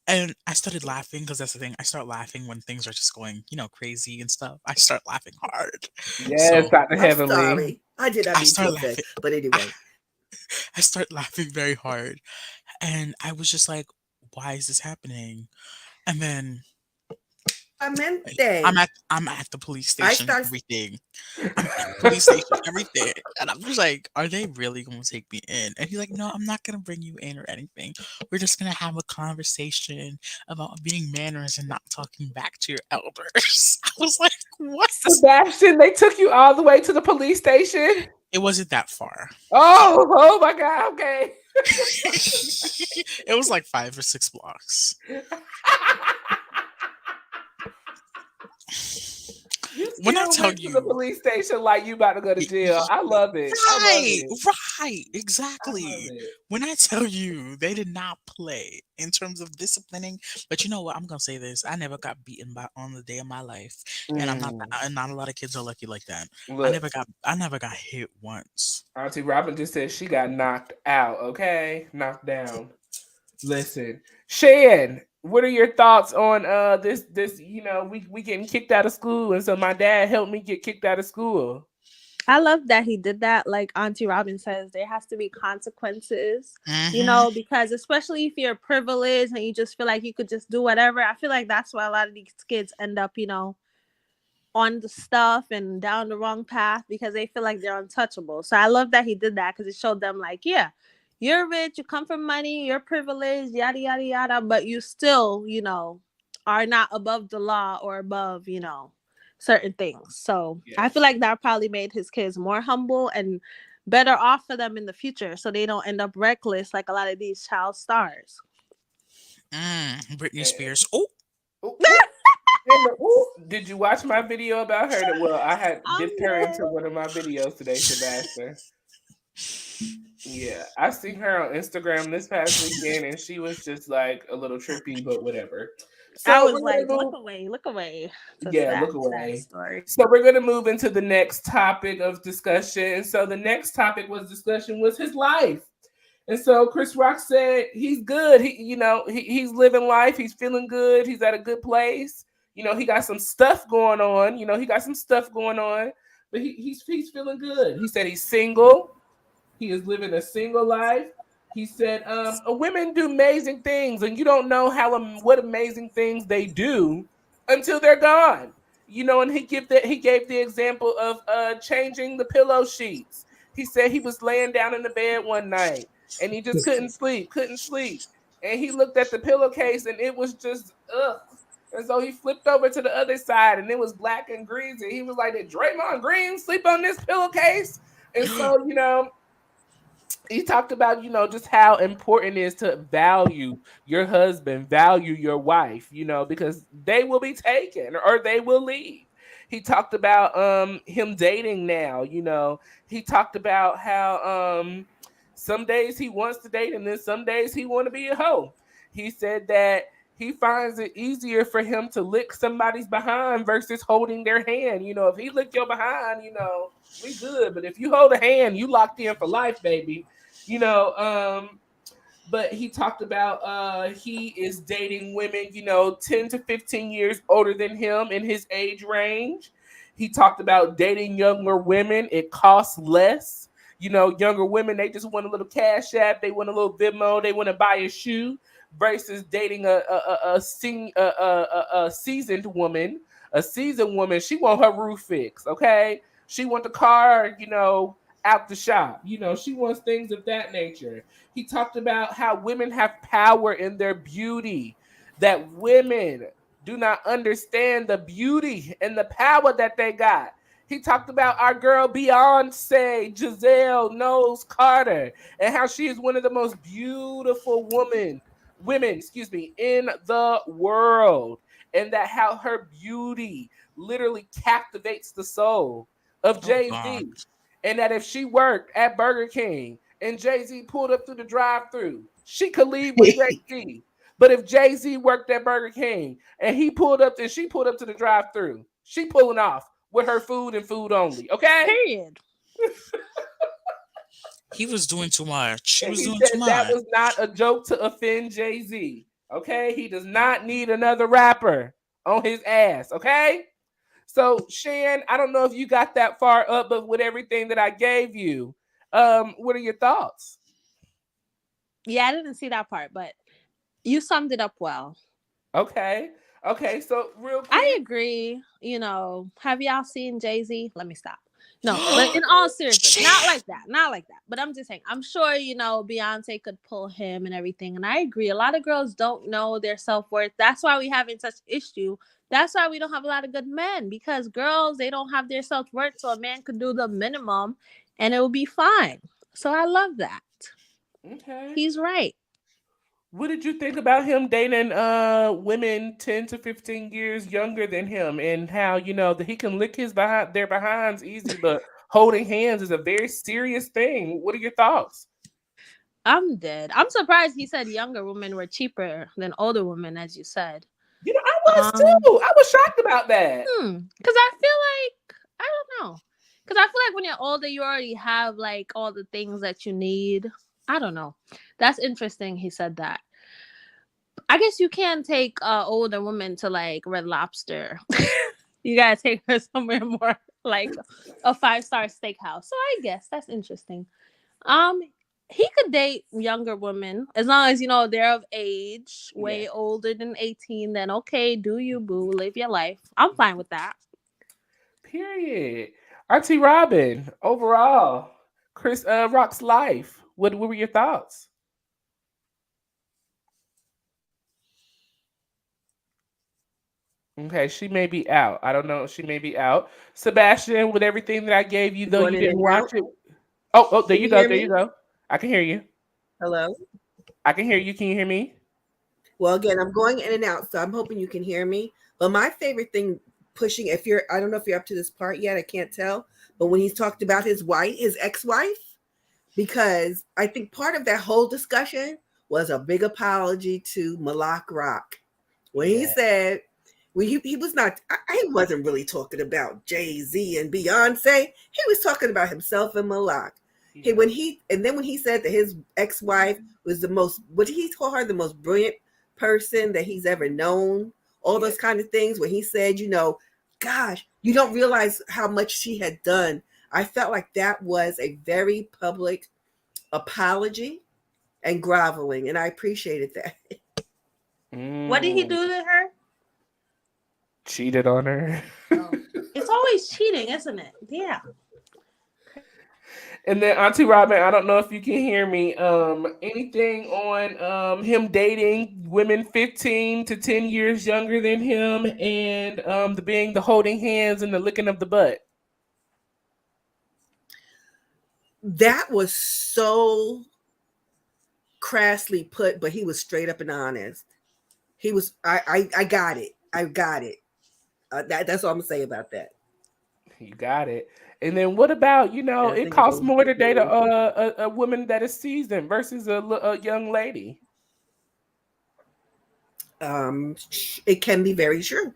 And I started laughing because that's the thing. I start laughing when things are just going, crazy and stuff. I start laughing hard. Yes, So Dr. I'm Heavenly. sorry. I did not I mean to start offend. laughing. But I, anyway, I start laughing very hard, and I was just like, "Why is this happening?" And then I meant like, they. I'm at the police I station, start everything. I'm at the police station, everything. And I'm just like, "Are they really gonna take me in?" And he's like, "No, I'm not gonna bring you in or anything. We're just gonna have a conversation about being manners and not talking back to your elders." I was like, "What?" Sebastian, they took you all the way to the police station. It wasn't that far. Oh my God. Okay. It was like 5 or 6 blocks. You When I still tell went to the you, police station like you about to go to y- jail. y- I love it. I love right, it. right, I love exactly. it. When I tell you they did not play in terms of disciplining, but you know what? I'm gonna say this: I never got beaten by on the day of my life, and Mm. and not a lot of kids are lucky like that. Look, I never got hit once. Auntie Robin just said she got knocked out. Okay, knocked down. Listen, Shan, what are your thoughts on this? We getting kicked out of school, and so my dad helped me get kicked out of school. I love that he did that. Like Auntie Robin says, there has to be consequences, Hmm. because especially if you're privileged and you just feel like you could just do whatever. I feel like that's why a lot of these kids end up, on the stuff and down the wrong path because they feel like they're untouchable. So I love that he did that because it showed them, like, yeah, you're rich, you come from money, you're privileged, yada yada yada, but you still, are not above the law or above, certain things. So I feel Yes. like that probably made his kids more humble and better off for them in the future, so they don't end up reckless like a lot of these child stars. Britney And, Spears. Oh, ooh, ooh, ooh, did you watch my video about her? Well, I had I'm dipped her dead. into one of my videos today, Sebastian. Yeah, I seen her on Instagram this past weekend, and she was just like a little trippy, but whatever. I So was we're gonna like, move. look away. It's a Yeah, look sad, sad away. story. So we're gonna move into the next topic of discussion. So the next topic was discussion was his life. And so Chris Rock said he's good. He's living life. He's feeling good. He's at a good place. He got some stuff going on. He got some stuff going on, but he's feeling good. He said he's single. He is living a single life. He said, "Women do amazing things, and you don't know what amazing things they do until they're gone." And he gave the example of changing the pillow sheets. He said he was laying down in the bed one night and he just couldn't sleep, and he looked at the pillowcase and it was just ugh. And so he flipped over to the other side and it was black and greasy. He was like, "Did Draymond Green sleep on this pillowcase?" And so, he talked about just how important it is to value your husband, value your wife, because they will be taken or they will leave. He talked about him dating now. He talked about how some days he wants to date and then some days he want to be a hoe. He said that he finds it easier for him to lick somebody's behind versus holding their hand. If he lick your behind, we good, but if you hold a hand, you locked in for life, baby. you know but he talked about he is dating women 10 to 15 years older than him in his age range. He talked about dating younger women. It costs less. Younger women, they just want a little cash app, they want a little Venmo, they want to buy a shoe, versus dating a seasoned woman. A seasoned woman, she want her roof fixed, okay? She want the car, out the shop. She wants things of that nature. He talked about how women have power in their beauty, that women do not understand the beauty and the power that they got. He talked about our girl Beyonce, Giselle Knowles Carter, and how she is one of the most beautiful women, in the world, and that how her beauty literally captivates the soul of oh Jay God. Z, and that if she worked at Burger King and Jay Z pulled up through the drive-through, she could leave with Jay Z. But if Jay Z worked at Burger King and he pulled up and she pulled up to the drive-through, she pulling off with her food and food only. Okay. Period. He was doing too much. He And was he doing too said that much. was not a joke to offend Jay Z. Okay. He does not need another rapper on his ass. Okay. So Shan, I don't know if you got that far up, but with everything that I gave you, what are your thoughts? Yeah, I didn't see that part, but you summed it up well. Okay. Okay. So real I quick. agree. Have y'all seen Jay Z? Let me stop. No, but in all seriousness, not Shit. like that, not like that. But I'm just saying, I'm sure Beyonce could pull him and everything, and I agree. A lot of girls don't know their self worth. That's why we having such issue. That's why we don't have a lot of good men, because girls, they don't have their self worth. So a man could do the minimum, and it will be fine. So I love that. Okay. He's right. What did you think about him dating women 10 to 15 years younger than him, and how that he can lick their behinds easy, but holding hands is a very serious thing. What are your thoughts? I'm dead. I'm surprised he said younger women were cheaper than older women, as you said. I was Um, too. I was shocked about that. because I feel like I don't know. Because I feel like when you're older, you already have like all the things that you need. I don't know. That's interesting. He said that. I guess you can take older women to like Red Lobster. You gotta take her somewhere more like a 5-star steakhouse. So I guess that's interesting. Um, he could date younger women as long as they're of age, Yeah. way older than 18. Then okay, do you boo, live your life. I'm fine with that. Period. RT Robin, overall, Chris Rock's life. What were your thoughts? Okay, she may be out. I don't know. She may be out. Sebastian, with everything that I gave you, You're though going you in didn't and watch out. it. Oh, there Can you you go. hear There you me? go. I can hear you. Hello. I can hear you. Can you hear me? Well, again, I'm going in and out, so I'm hoping you can hear me. But my favorite thing pushing, if you're, I don't know if you're up to this part yet, I can't tell. But when he's talked about his wife, his ex-wife, because I think part of that whole discussion was a big apology to Malak Rock when he Yeah. said, when he was not, he wasn't really talking about Jay-Z and Beyonce. He was talking about himself and Malak. He Yeah. when he and then when he said that his ex-wife was the most, what did he call her, the most brilliant person that he's ever known, all Yeah. those kind of things. When he said, gosh, you don't realize how much she had done. I felt like that was a very public apology and groveling, and I appreciated that. What did he Mm, do to her? cheated on her. Oh, it's always cheating, isn't it? Yeah. And then Auntie Robin, I don't know if you can hear me. Anything on him dating women 15 to 10 years younger than him, and the being the holding hands and the licking of the butt. That was so crassly put, but he was straight up and honest. He was. I got it. I got it. That's all I'm gonna say about that. You got it. And then what about, And I it think it costs goes more both to date ways. a woman that is seasoned versus a young lady. It can be very true.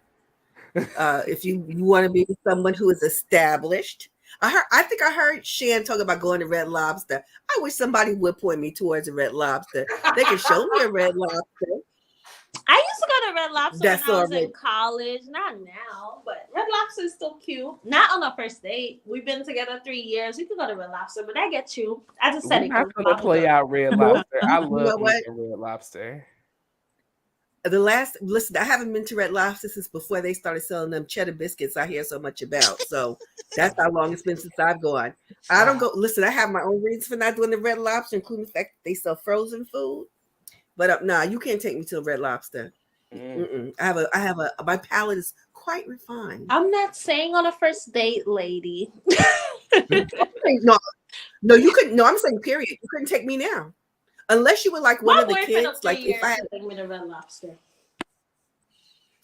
If you want to be with someone who is established. I think I heard Shan talk about going to Red Lobster. I wish somebody would point me towards a Red Lobster. They can show me a Red Lobster. I used to go to Red Lobster when That's I was already. in college. Not now, but Red Lobster is still cute. Not on a first date. We've been together 3 years. We could go to Red Lobster, but I get you. I just said We're it not because gonna Mama play does. out Red No, Lobster. I you love know me what? some Red Lobster. Listen, I haven't been to Red Lobster since before they started selling them cheddar biscuits I hear so much about. So that's how long it's been since I've gone. I don't Wow. go. Listen, I have my own reasons for not doing the Red Lobster, including the fact that they sell frozen food. But nah, you can't take me to a Red Lobster. Mm. Mm-mm. My palate is quite refined. I'm not saying on a first date, lady. No, no, you couldn't. No, I'm saying period. You couldn't take me now, unless you were like one My of the boyfriend kids. of three Like if I years had. should take me to Red Lobster.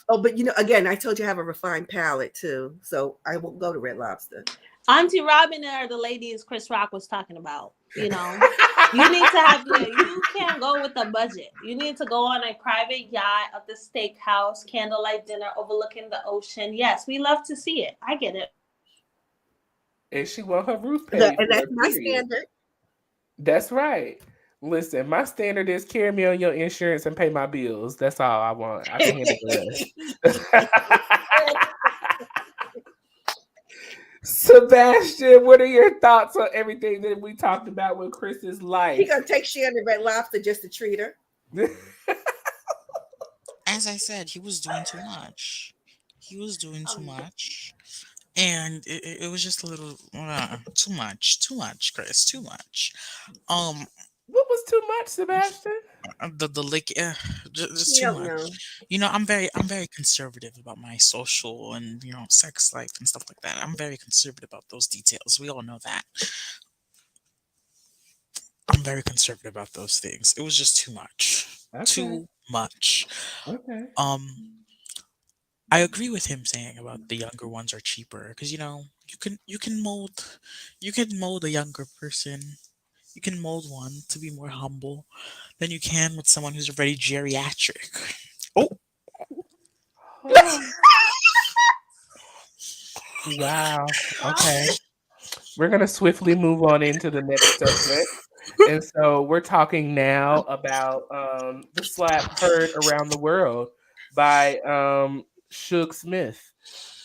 Oh, but again, I told you I have a refined palate too, so I won't go to Red Lobster. Auntie Robin are the ladies Chris Rock was talking about. You need to have you can't go with a budget. You need to go on a private yacht at the steakhouse, candlelight dinner overlooking the ocean. Yes, we love to see it. I get it. And she want her roof paid And for, that's my period. standard. That's right. Listen, my standard is carry me on your insurance and pay my bills. That's all I want. I can handle the rest. Sebastian, what are your thoughts on everything that we talked about with Chris's He life? gonna take Shan to Red Lobster just to treat her. As I said, he was doing too much. He was doing too Um, much. And it was just a little too much, Chris, too much. Um, What was too much, Sebastian? the lick, just You too don't know. much. I'm very conservative about my social and sex life and stuff like that. I'm very conservative about those details. We all know that. I'm very conservative about those things. It was just too much, Okay. too much. Okay. Um, I agree with him saying about the younger ones are cheaper because you can mold a younger person. You can mold one to be more humble than you can with someone who's already geriatric. Oh, Oh, wow. Okay. We're going to swiftly move on into the next segment. And so we're talking now about the slap heard around the world by Suge Smith.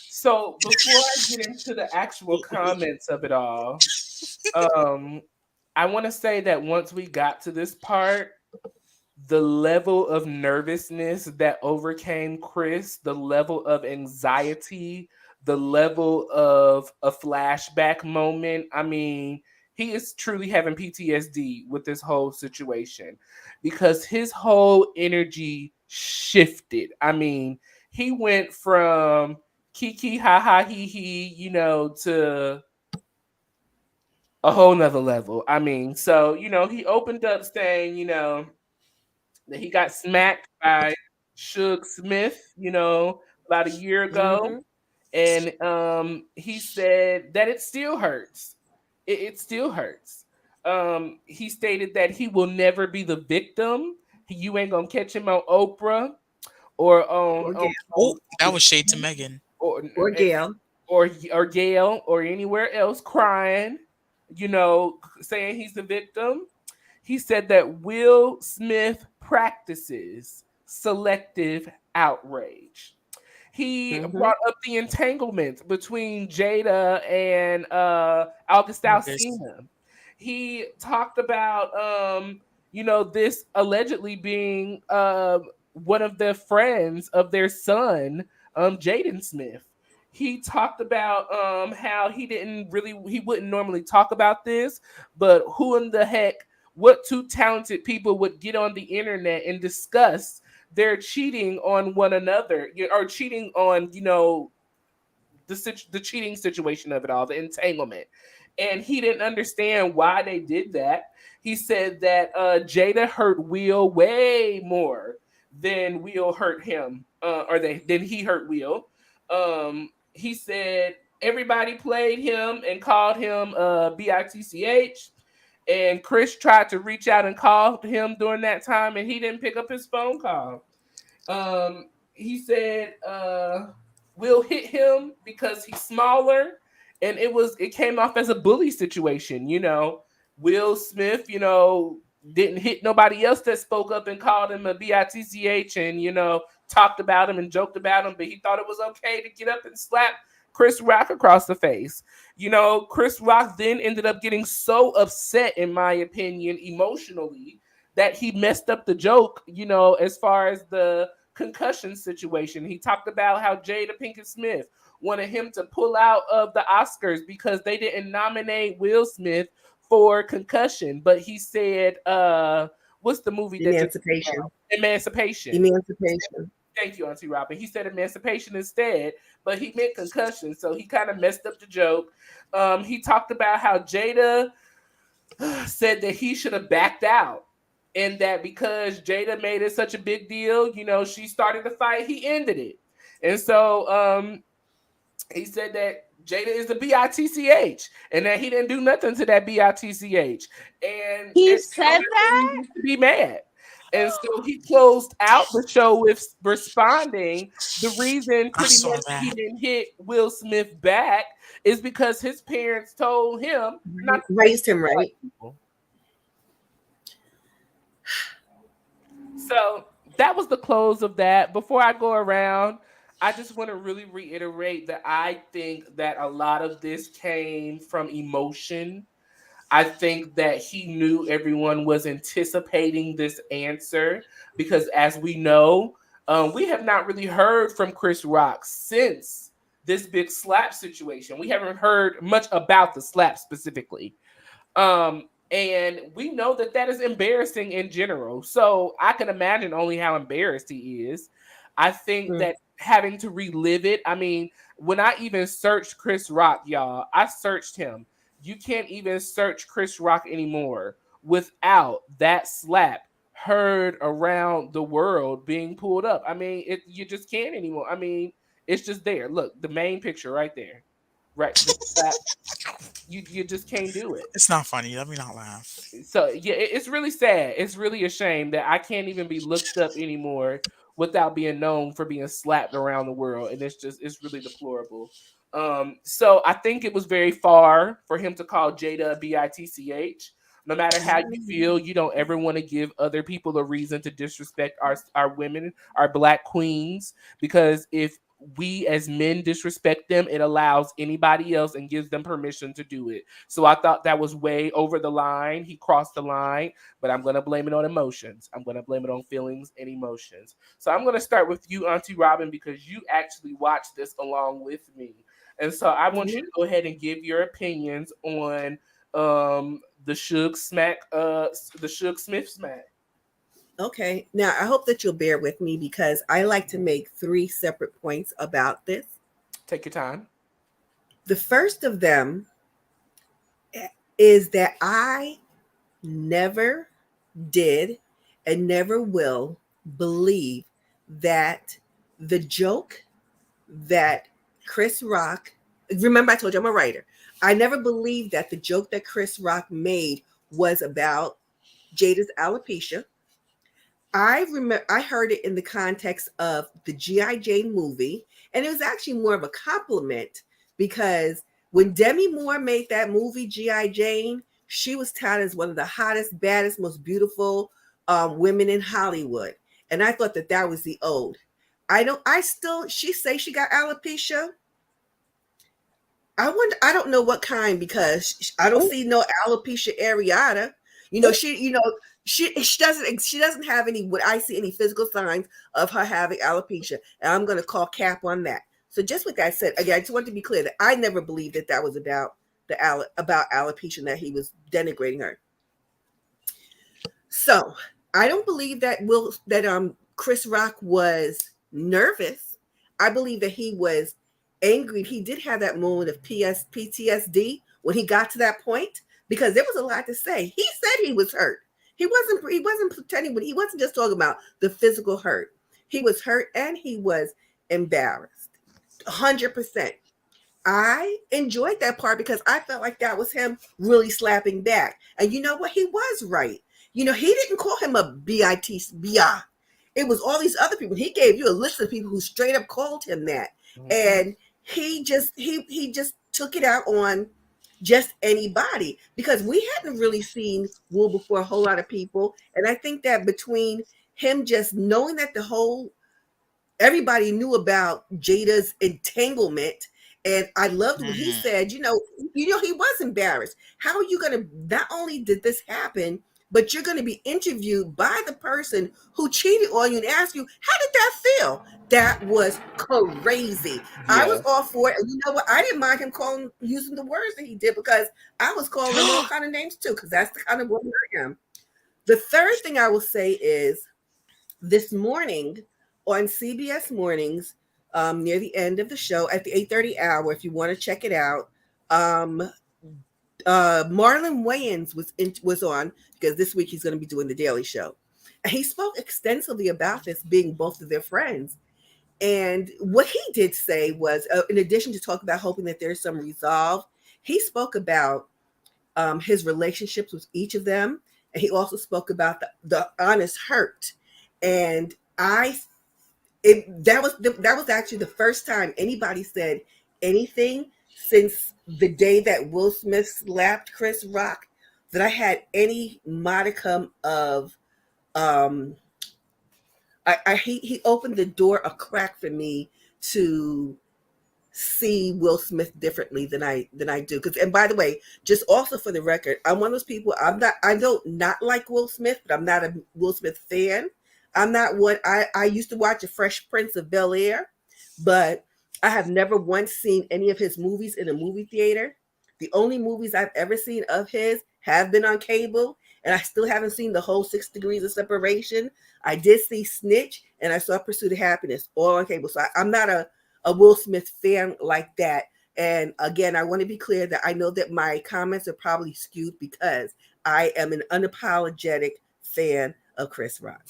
So before I get into the actual comments of it all, um, I want to say that once we got to this part, the level of nervousness that overcame Chris, the level of anxiety, the level of a flashback moment. I mean, he is truly having PTSD with this whole situation because his whole energy shifted. I mean, he went from kiki ha ha he he, to a whole nother level. I mean, so he opened up saying, that he got smacked by Suge Smith, about a year ago, Mm-hmm. and he said that it still hurts. It still hurts. He stated that he will never be the victim. You ain't gonna catch him on Oprah or on Or on, Gail. on Oh, that was shade to Megan. or Or Gail. or Gail or anywhere else crying, saying he's the victim. He said that Will Smith practices selective outrage. He Mm-hmm. brought up the entanglement between Jada and August August. Alsina. He talked about this allegedly being one of the friends of their son, Jaden Smith. He talked about how he wouldn't normally talk about this, but who in the heck, what two talented people would get on the internet and discuss they're cheating on one another, or cheating on the cheating situation of it all, the entanglement. And he didn't understand why they did that. He said that Jada hurt Will way more than Will hurt him, than he hurt Will. He said everybody played him and called him bitch, and Chris tried to reach out and call him during that time, and he didn't pick up his phone call. He said Will hit him because he's smaller, and it came off as a bully situation. Will Smith, didn't hit nobody else that spoke up and called him a bitch, and talked about him and joked about him, but he thought it was okay to get up and slap Chris Rock across the face. Chris Rock then ended up getting so upset, in my opinion, emotionally, that he messed up the joke, as far as the concussion situation. He talked about how Jada Pinkett Smith wanted him to pull out of the Oscars because they didn't nominate Will Smith for concussion. But he said, what's the movie that just came Emancipation. out? Emancipation. Emancipation. Thank you, Auntie Robin. He said emancipation instead, but he meant concussion, so he kind of messed up the joke. He talked about how Jada said that he should have backed out, and that because Jada made it such a big deal, she started the fight, he ended it. And so he said that Jada is the bitch, and that he didn't do nothing to that bitch, and He there's no said that? reason to be mad. And so he closed out the show with responding. The reason I pretty saw much he that. didn't hit Will Smith back is because his parents told him not to say Raised him white right. people. So that was the close of that. Before I go around, I just want to really reiterate that I think that a lot of this came from emotion. I think that he knew everyone was anticipating this answer because, as we know, we have not really heard from Chris Rock since this big slap situation. We haven't heard much about the slap specifically. And we know that that is embarrassing in general. So I can imagine only how embarrassed he is. I think Mm. that having to relive it, I mean, when I even searched Chris Rock, y'all, I searched him. You can't even search Chris Rock anymore without that slap heard around the world being pulled up. I mean, you just can't anymore. I mean, it's just there. Look, the main picture right there. Right, the slap. You just can't do it. It's not funny. Let me not laugh. So yeah, it's really sad. It's really a shame that I can't even be looked up anymore without being known for being slapped around the world, and it's really deplorable. So I think it was very far for him to call Jada a bitch. No matter how you feel, you don't ever want to give other people a reason to disrespect our women, our black queens, because if we as men disrespect them, it allows anybody else and gives them permission to do it. So I thought that was way over the line. He crossed the line, but I'm going to blame it on emotions. I'm going to blame it on feelings and emotions. So I'm going to start with you, Auntie Robin, because you actually watched this along with me. And so I want you Mhm. to go ahead and give your opinions on the Suge Smack, the Suge Smith smack. Okay. Now, I hope that you'll bear with me because I like to make three separate points about this. Take your time. The first of them is that I never did and never will believe that the joke that Chris Rock, remember I told you I'm a writer. I never believed that the joke that Chris Rock made was about Jada's alopecia. I remember I heard it in the context of the G.I. Jane movie, and it was actually more of a compliment because when Demi Moore made that movie G.I. Jane, she was touted as one of the hottest, baddest, most beautiful women in Hollywood, and I thought that that was the ode. I don't. I still. She say she got alopecia. I wonder. I don't know what kind because I don't Oh, see no alopecia areata. You know, oh, she. You know, she doesn't. She doesn't have any. What I see any physical signs of her having alopecia, and I'm going to call cap on that. So just with that said, again, I just want to be clear that I never believed that that was about about alopecia and that he was denigrating her. So I don't believe that Chris Rock was nervous. I believe that he was angry. He did have that moment of PTSD when he got to that point because there was a lot to say. He said he was hurt. He wasn't pretending, but he wasn't just talking about the physical hurt. He was hurt and he was embarrassed. 100%. I enjoyed that part because I felt like that was him really slapping back. And you know what? He was right. You know, he didn't call him a BITBI. It was all these other people. He gave you a list of people who straight up called him that. mhm. And he just took it out on just anybody because we hadn't really seen Will before a whole lot of people. And I think that between him just knowing that the whole everybody knew about Jada's entanglement. And I loved what he Mhm. said, he was embarrassed. How are you gonna not only did this happen, but you're gonna be interviewed by the person who cheated on you and ask you, how did that feel? That was crazy. I was Yeah. all for it. And you know what? I didn't mind him calling using the words that he did because I was calling him all kind of names too, because that's the kind of woman I am. The third thing I will say is this morning on CBS Mornings, near the end of the show at the 8:30 hour, if you want to check it out, um, Marlon Wayans was on because this week he's going to be doing the Daily Show. And he spoke extensively about this being both of their friends. And what he did say was, in addition to talk about hoping that there's some resolve, he spoke about his relationships with each of them, and he also spoke about the honest hurt. And I that was actually the first time anybody said anything since the day that Will Smith slapped Chris Rock that I had any modicum of um he opened the door a crack for me to see Will Smith differently than I do. Because and by the way, just also for the record, I'm one of those people. I don't not like Will Smith, but I'm not a Will Smith fan. I'm not what I used to watch a Fresh Prince of Bel Air, but I have never once seen any of his movies in a movie theater. The only movies I've ever seen of his have been on cable, and I still haven't seen the whole 6 Degrees of Separation. I did see Snitch, and I saw Pursuit of Happiness, all on cable. So I'm not a Will Smith fan like that. And again, I want to be clear that I know that my comments are probably skewed because I am an unapologetic fan of Chris Rock.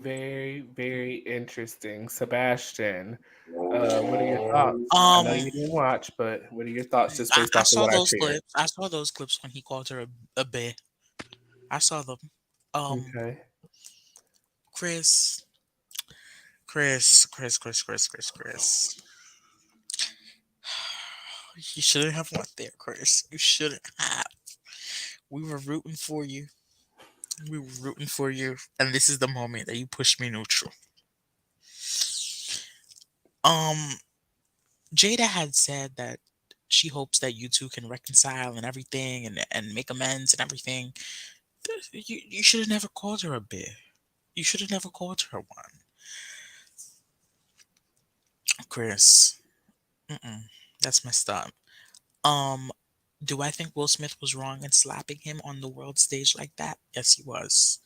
Very, very interesting. Sebastian, what are your thoughts? I know Um, you didn't watch, but what are your thoughts just I, based I off of saw what I those shared? clips. I saw those clips when he called her a bear. I saw them. Um, Okay. Chris, Chris. You shouldn't have went there, Chris. You shouldn't have. We were rooting for you. We were rooting for you, and this is the moment that you pushed me neutral. Um, Jada had said that she hopes that you two can reconcile and everything, and make amends and everything. You should have never called her a bear. You should have never called her one, Chris. Mm-mm, that's messed up. Um, Do I think Will Smith was wrong in slapping him on the world stage like that? Yes, he was.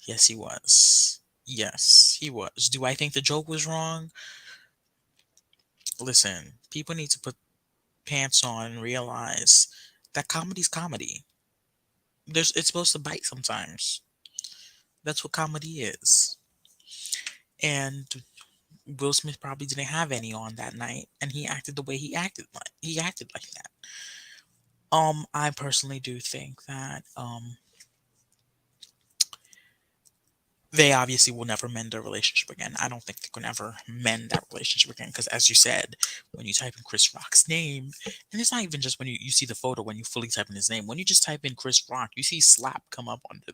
Yes, he was. Yes, he was. Do I think the joke was wrong? Listen, people need to put pants on and realize that comedy's comedy. It's supposed to bite sometimes. That's what comedy is. And Will Smith probably didn't have any on that night, and he acted the way he acted like that. I personally do think that they obviously will never mend their relationship again. I don't think they can ever mend that relationship again because, as you said, when you type in Chris Rock's name, and it's not even just when you see the photo when you fully type in his name. When you just type in Chris Rock, you see Slap come up under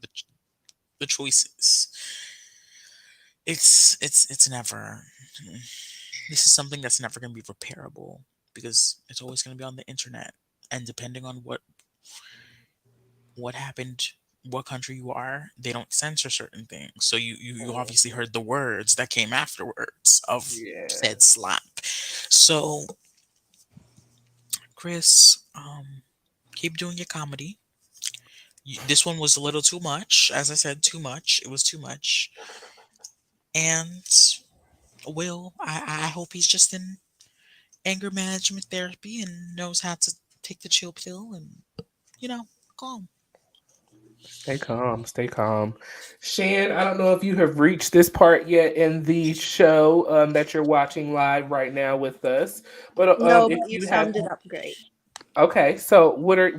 the choices. It's never. This is something that's never going to be repairable because it's always going to be on the internet, and depending on what happened, what country you are, they don't censor certain things. So you obviously heard the words that came afterwards of Yeah. said slap. So Chris, keep doing your comedy. This one was a little too much. As I said, too much. It was too much. And Will, I hope he's just in anger management therapy and knows how to take the chill pill and you know calm. Stay calm, stay calm. Shan, I don't know if you have reached this part yet in the show that you're watching live right now with us, but No, if but you you have, summed it up great. okay. So what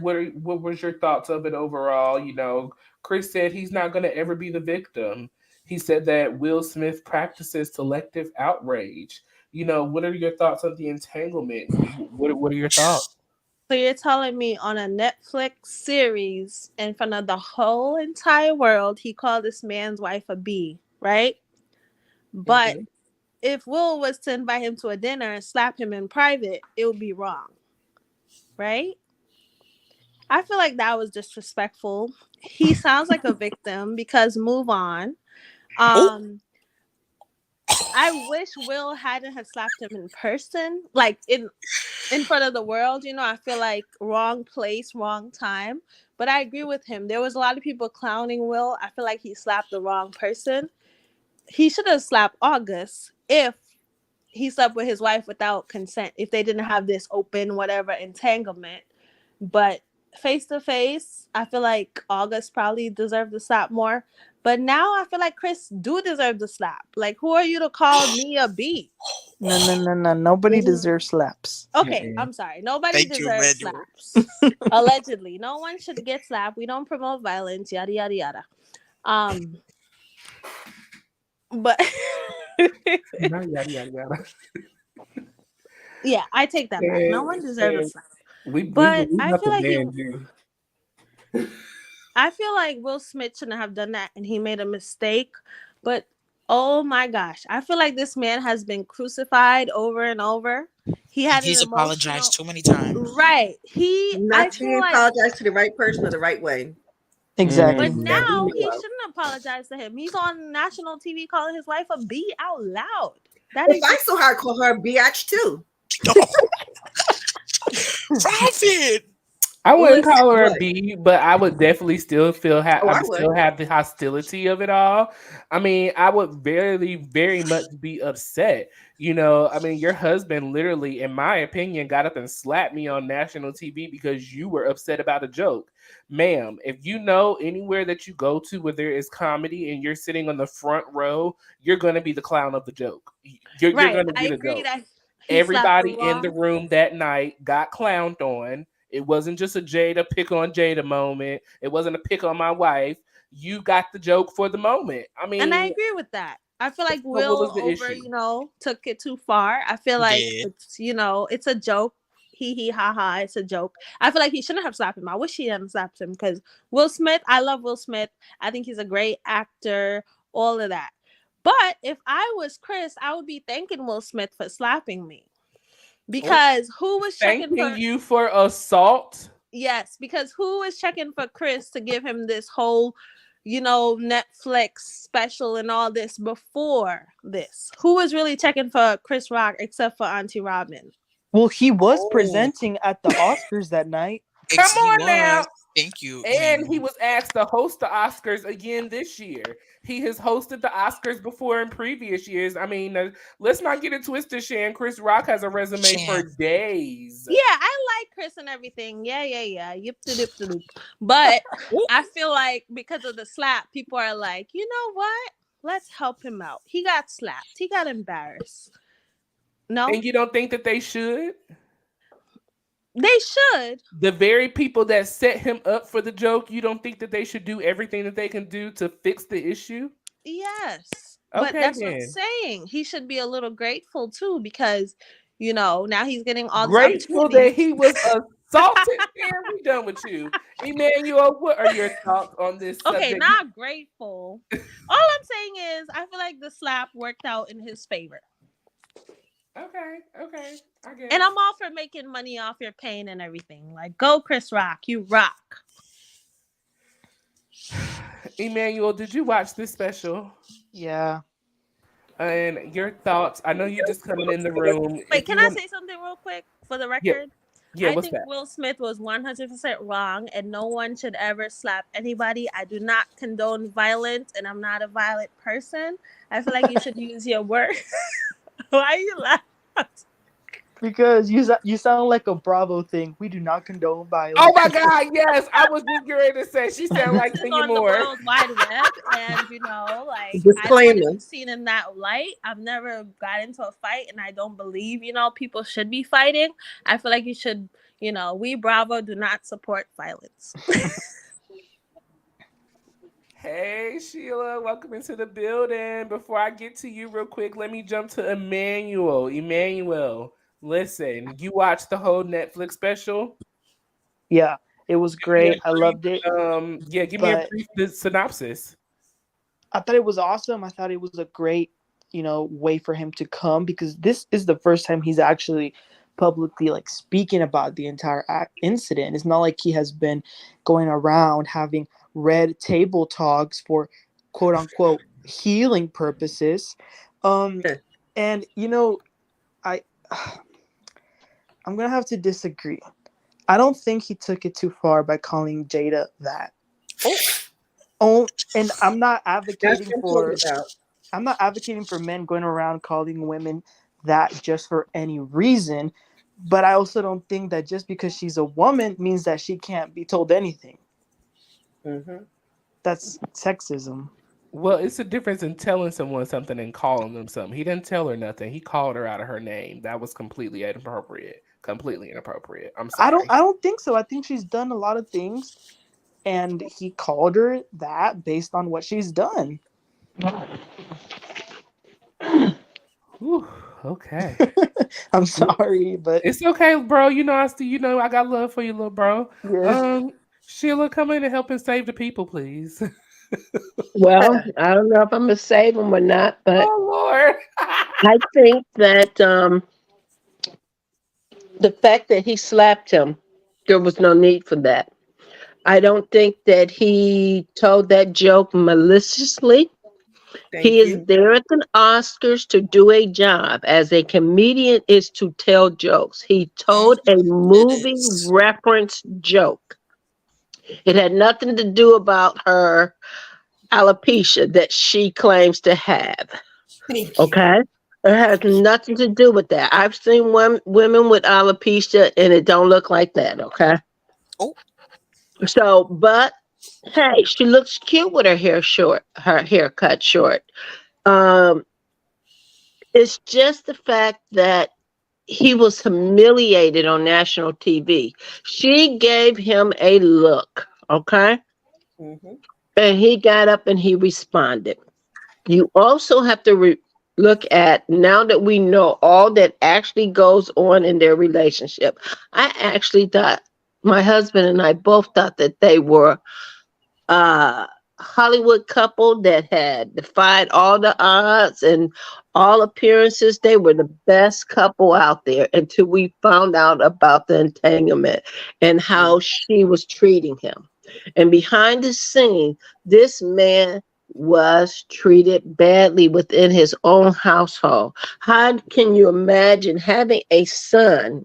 was your thoughts of it overall? You know, Chris said he's not going to ever be the victim. He said that Will Smith practices selective outrage. You know, what are your thoughts on the entanglement? What are your thoughts? So you're telling me on a Netflix series in front of the whole entire world, he called this man's wife a B, right? But Mhm. if Will was to invite him to a dinner and slap him in private, it would be wrong, right? I feel like that was disrespectful. He sounds like a victim because move on. Oh, Um, I wish Will hadn't have slapped him in person, like in front of the world. I feel like wrong place, wrong time. But I agree with him. There was a lot of people clowning Will. I feel like he slapped the wrong person. He should have slapped August if he slept with his wife without consent, if they didn't have this open whatever entanglement. But face to face, I feel like August probably deserved the slap more. But now I feel like Chris do deserve the slap. Like, who are you to call me a B? No, no, no, no. Nobody deserves slaps. Okay, Mm-mm. I'm sorry. Nobody thank you, deserves Emmanuel. slaps. Allegedly, no one should get slapped. We don't promote violence. Yada yada yada. Um, but Yada yada yada yada. yeah, I take that back. No one deserves a And slap. we But believe I what feel the like man do. Will Smith shouldn't have done that, and he made a mistake. But oh my gosh, I feel like this man has been crucified over and over. He And had an he's apologized emotional too many times. right. I feel Nothing like. apologize to the right person or the right way. But Exactly. That we now he know of. shouldn't apologize to him. He's on national TV calling his wife a B out loud. That If is I just saw her, I'd call her a biatch too. Oh, Prophet. I wouldn't listen. call her a What? B, but I would definitely still Oh, I I would would. still have the hostility of it all. I mean, I would very much be upset. You know, I mean, your husband literally, in my opinion, got up and slapped me on national TV because you were upset about a joke. Ma'am, if you know anywhere that you go to where there is comedy and you're sitting on the front row, you're gonna be the clown of the joke. You're Right. gonna I get a agree joke. that he slapped the Everybody in the wrong. room that night got clowned on. It wasn't just a Jada pick on Jada moment. It wasn't a pick on my wife. You got the joke for the moment. I And I mean, agree with that. I feel like so what was Will the issue? took it too far. I feel He like did. it's a joke. Hee hee ha ha, it's a joke. I feel like he shouldn't have slapped him. I wish he hadn't slapped him because Will Smith, I love Will Smith. I think he's a great actor, all of that. But if I was Chris, I would be thanking Will Smith for slapping me. Oh, Because who was checking thanking for you for assault. yes, because who was checking for Chris to give him this whole, Netflix special and all this before this? Who was really checking for Chris Rock except for Auntie Robin? Well, he was Oh, presenting at the Oscars that night. Come He on now. was. Thank you, And he Emmanuel. was asked to host the Oscars again this year. He has hosted the Oscars before in previous years. I mean, let's not get it twisted, Shan. Chris Rock has a resume for Shan. days. Yeah, I like Chris and everything. Yeah, yeah, yeah. Yip de dip de doop. But I feel like because of the slap, people are like, you know what? Let's help him out. He got slapped. He got embarrassed. No, And you don't think that they should? they should. The very people that set him up for the joke, you don't think that they should do everything that they can do to fix the issue? Yes. But Okay, that's what I'm then. saying. He should be a little grateful too because, now he's getting all these Grateful that opportunities. he was assaulted. Man, we done with you. Emmanuel, what are your thoughts on this Okay, subject? not grateful. All I'm saying is I feel like the slap worked out in his favor. Okay, okay, I And guess. I'm all for making money off your pain and everything. Like, go Chris Rock, you rock. Emmanuel, did you watch this special? Yeah. And your thoughts? I know you're just coming in the room. Wait, If can you I want, say something real quick for the yeah, record? yeah. I What's think that? Will Smith was 100% wrong, and no one should ever slap anybody. I do not condone violence, and I'm not a violent person. I feel like you should use your words. Why are you laughing? Because you sound like a Bravo thing. We do not condone Oh violence. my God! Yes, I was just getting ready to say she sound like This is Kenya on the Moore. World Wide Web, and like, I don't want to Disclaimer. be seen in that light. I've never got into a fight, and I don't believe people should be fighting. I feel like you should. We Bravo do not support violence. Hey Sheila, welcome into the building. Before I get to you real quick, let me jump to Emmanuel. Emmanuel, listen, you watched the whole Netflix special? Yeah, it was Give me a great. I loved it. brief, yeah, give me a But brief synopsis. I thought it was awesome. I thought it was a great, way for him to come because this is the first time he's actually publicly like speaking about the entire incident. It's not like he has been going around having red table talks for quote unquote healing purposes. Um and I I'm going to have to disagree. I don't think he took it too far by calling Jada that. Oh, and That's what I'm talking about. I'm not advocating for men going around calling women that just for any reason, but I also don't think that just because she's a woman means that she can't be told anything. Mm-hmm. That's sexism. Well, it's a difference in telling someone something and calling them something. He didn't tell her nothing. He called her out of her name. That was completely inappropriate. Completely inappropriate. I'm sorry. I don't think so. I think she's done a lot of things and he called her that based on what she's done. Whew, okay. I'm sorry, but It's okay, bro. I still, I got love for you, little bro. yeah. Sheila, come in and help and save the people, please. Well, I don't know if I'm gonna save him or not, but Oh Lord. I think that the fact that he slapped him, there was no need for that. I don't think that he told that joke maliciously. He Thank is you. there at the Oscars to do a job. As a comedian, is to tell jokes. He told a movie Yes. reference joke. It had nothing to do about her alopecia that she claims to have. Thank you. Okay? It has nothing to do with that. I've seen women with alopecia and it don't look like that. Okay? Oh, So, but hey, she looks cute with her hair cut short. Um, it's just the fact that he was humiliated on national TV. She gave him a look, okay? Mm-hmm. And he got up and he responded. You also have to look at now that we know all that actually goes on in their relationship. I actually thought my husband and I both thought that they were a Hollywood couple that had defied all the odds and all appearances. They were the best couple out there until we found out about the entanglement and how she was treating him. And behind the scene, this man was treated badly within his own household. How can you imagine having a son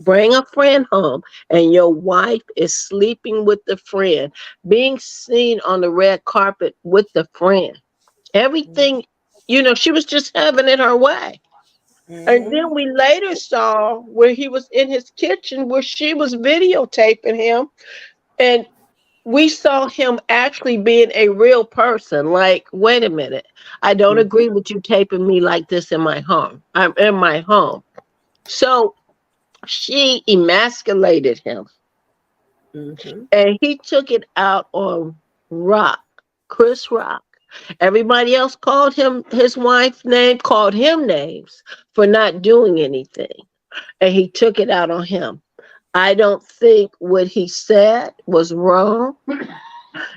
Bring a friend home, and your wife is sleeping with the friend, being seen on the red carpet with the friend. Everything, she was just having it her way. And Mm-hmm. then we later saw where he was in his kitchen where she was videotaping him. And we saw him actually being a real person. Like, wait a minute. I don't Mm-hmm. agree with you taping me like this in my home. I'm in my home. So she emasculated him Mm-hmm. and he took it out on Rock, Chris Rock. Everybody else called him his wife's name, called him names for not doing anything. And he took it out on him. I don't think what he said was wrong.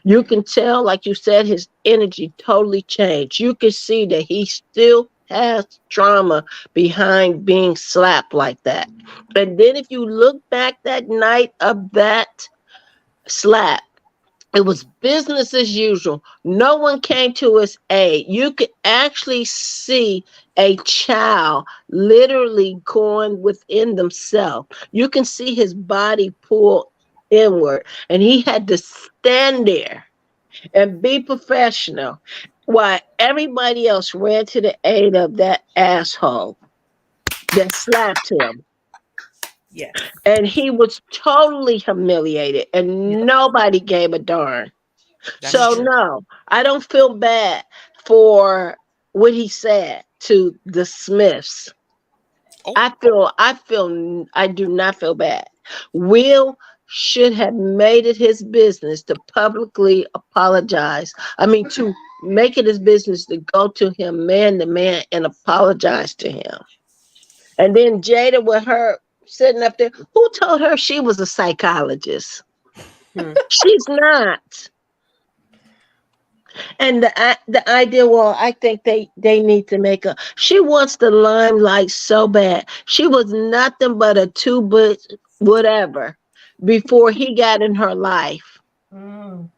You can tell, like you said, his energy totally changed. You can see that he still has trauma behind being slapped like that. And then if you look back that night of that slap, it was business as usual. No one came to his aid. You could actually see a child literally going within themselves. You can see his body pull inward, and he had to stand there and be professional while everybody else ran to the aid of that asshole that slapped him. Yes. And he was totally humiliated, and Yep. nobody gave a darn. That's So true. no, I don't feel bad for what he said to the Smiths. Oh, I do not feel bad. Will should have made it his business to publicly apologize. I mean, to make it his business to go to him man to man and apologize to him. And then Jada with her sitting up there, who told her she was a psychologist? Hmm. She's not. And the idea, well, I think they need to make a. She wants the limelight so bad. She was nothing but a two-bit whatever before he got in her life. Mm.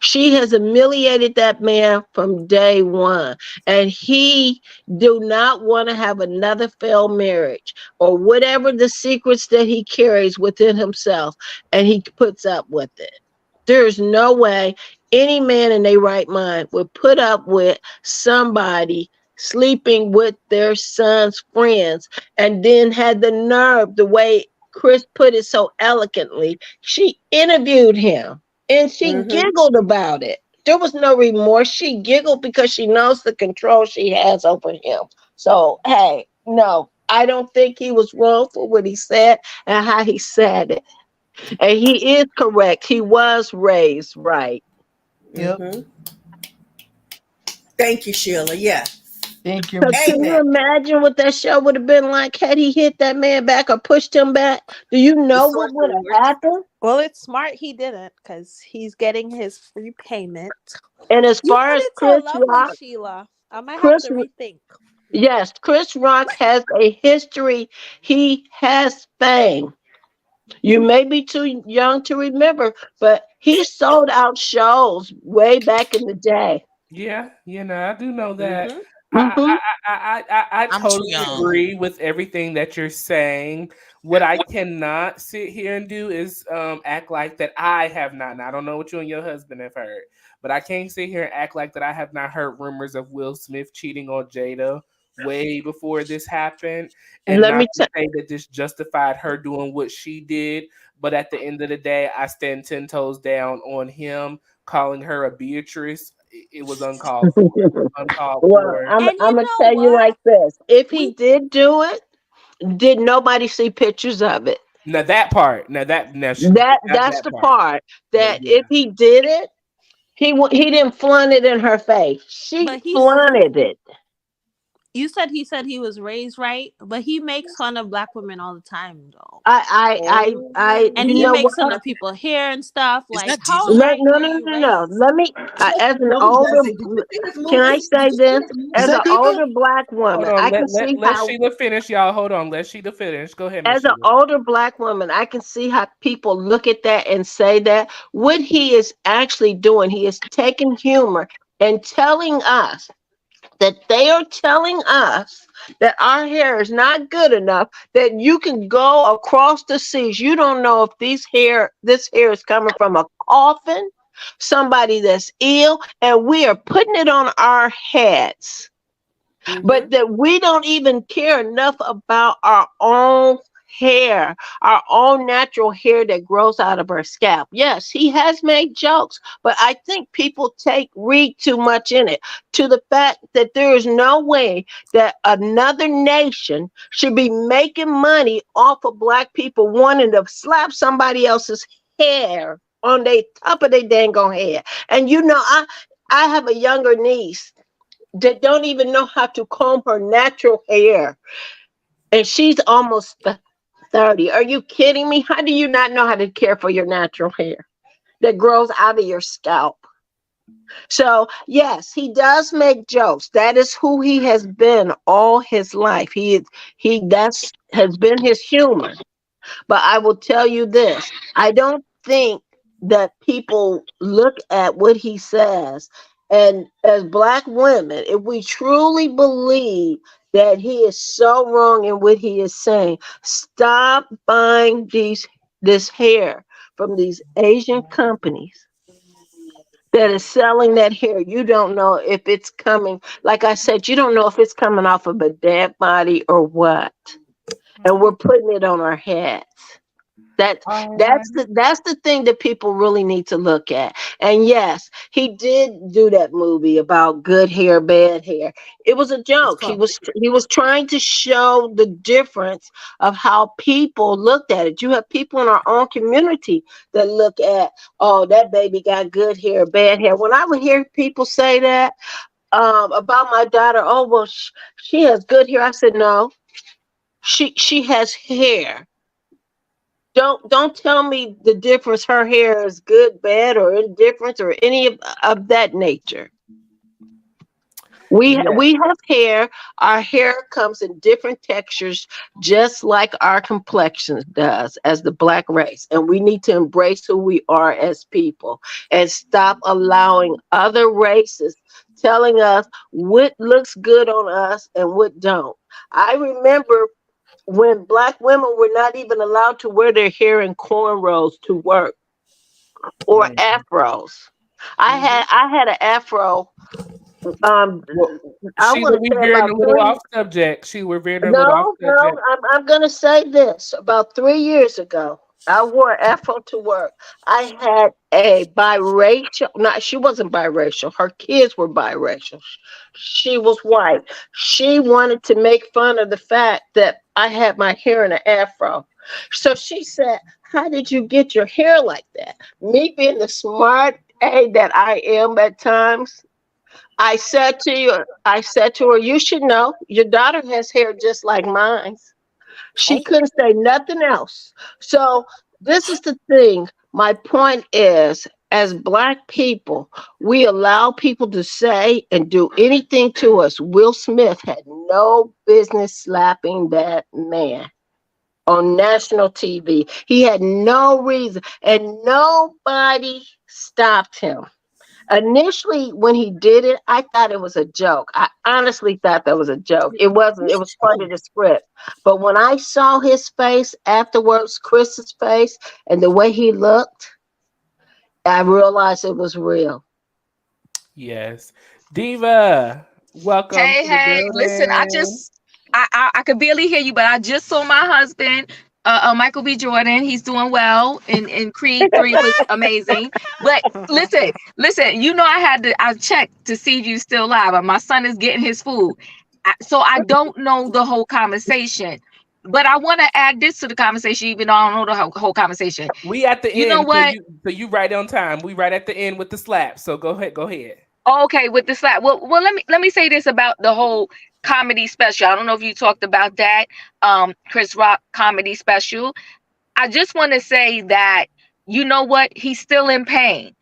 She has humiliated that man from day one, and he do not want to have another failed marriage or whatever the secrets that he carries within himself, and he puts up with it. There's no way any man in their right mind would put up with somebody sleeping with their son's friends and then had the nerve, the way Chris put it so elegantly, she interviewed him and she Mm-hmm. giggled about it. There was no remorse. She giggled because she knows the control she has over him. So, hey, no, I don't think he was wrong for what he said and how he said it. And he is correct. He was raised right. Yep. Mm-hmm. Thank you, Sheila. Yes. Thank you, Because Miss can you Amen. Sheila. imagine what that show would have been like had he hit that man back or pushed him back? Do you The know what would sorcerer have works. happened? Well, it's smart he didn't because he's getting his free payment. And as You far put as it so Chris lovely, Rock, Sheila. I might have Chris, to rethink. yes, Chris Rock has a history. He has fame. You may be too young to remember, but he sold out shows way back in the day. Yeah, I do know that. Mm-hmm. I Hmm. I I'm too totally young. agree with everything that you're saying. What I cannot sit here and do is act like that I have not. And I don't know what you and your husband have heard, but I can't sit here and act like that I have not heard rumors of Will Smith cheating on Jada way before this happened, and Let not me to tell. say that this justified her doing what she did. But at the end of the day, I stand 10 toes down on him calling her a Beatrice. It was uncalled for. It was uncalled Well, for. I'm And I'm you gonna know tell you what? like this: if he We did do it, did nobody see pictures of it? Now that part. Now that now she, That's that the part. part That that yeah. if he did it, he didn't flaunt it in her face. She but he's flaunted it. you said he was raised right, but he makes fun of black women all the time though. You And he know Oh. what? makes fun of people hair and stuff. Is Like, that how Diesel? Let, right no, were no, you no, no. raised? Let me, as an No, he older, doesn't. Did you see this can I movie? Did say you see this? this Is As movie? an that Diesel? older black Hold woman, on. I can see Let how, Sheila finish, y'all. Hold on. Let Sheila finish. Go ahead, Miss as an Sheila. older black woman, I can see how people look at that and say that what he is actually doing, he is taking humor and telling us that they are telling us that our hair is not good enough, that you can go across the seas. You don't know if this hair is coming from a coffin, somebody that's ill, and we are putting it on our heads. Mm-hmm. But that we don't even care enough about our own hair, our own natural hair that grows out of our scalp. Yes, he has made jokes, but I think people read too much in it, to the fact that there is no way that another nation should be making money off of black people wanting to slap somebody else's hair on the top of their dang on head. And I have a younger niece that don't even know how to comb her natural hair. And she's almost 30. Are you kidding me? How do you not know how to care for your natural hair that grows out of your scalp? So, yes, he does make jokes. That is who he has been all his life. That's has been his humor. But I will tell you this, I don't think that people look at what he says. And as black women, if we truly believe that he is so wrong in what he is saying, stop buying this hair from these Asian companies that is selling that hair. You don't know if it's coming, like I said, you don't know if it's coming off of a dead body or what. And we're putting it on our heads. That All right. that's the thing that people really need to look at. And yes, he did do that movie about good hair, bad hair. It was a It's joke. called. He was trying to show the difference of how people looked at it. You have people in our own community that look at, oh, that baby got good hair, bad hair. When I would hear people say that about my daughter, oh well, she has good hair. I said no, she has hair. Don't tell me the difference. Her hair is good, bad, or indifference, or any of that nature. We Yeah. we have hair. Our hair comes in different textures, just like our complexion does as the black race. And we need to embrace who we are as people and stop allowing other races telling us what looks good on us and what don't. I remember when black women were not even allowed to wear their hair in cornrows to work or Mm-hmm. afros. I Mm-hmm. had I had an afro. Um, Well, I Sheila, want to we say veering about a little three. off subject. She, we're veering a little off No, no, subject. I'm gonna say this. About 3 years ago, I wore afro to work. I had a biracial. Not, she wasn't biracial. Her kids were biracial. She was white. She wanted to make fun of the fact that I had my hair in an afro. So she said, "How did you get your hair like that?" Me being the smart A that I am at times, I said to her, you should know your daughter has hair just like mine. She Oh, couldn't say nothing else. So this is the thing. My point is, as black people, we allow people to say and do anything to us. Will Smith had no business slapping that man on national TV. He had no reason, and nobody stopped him. Initially, when he did it, I thought it was a joke. I honestly thought that was a joke. It wasn't, it was part of the script. But when I saw his face afterwards, Chris's face, and the way he looked, I realized it was real. yes. Diva, welcome Hey, to the hey, listen, building. I could barely hear you, but I just saw my husband, Michael B. Jordan. He's doing well, and Creed 3 was amazing. But listen, I checked to see if you still alive. My son is getting his food. So I don't know the whole conversation. But I want to add this to the conversation, even though I don't know the whole conversation. We at the You know end, so what? you right on time. We right at the end with the slap. So go ahead, go ahead. Okay, with the slap. Well, let me say this about the whole comedy special. I don't know if you talked about that, Chris Rock comedy special. I just want to say that, you know what, he's still in pain,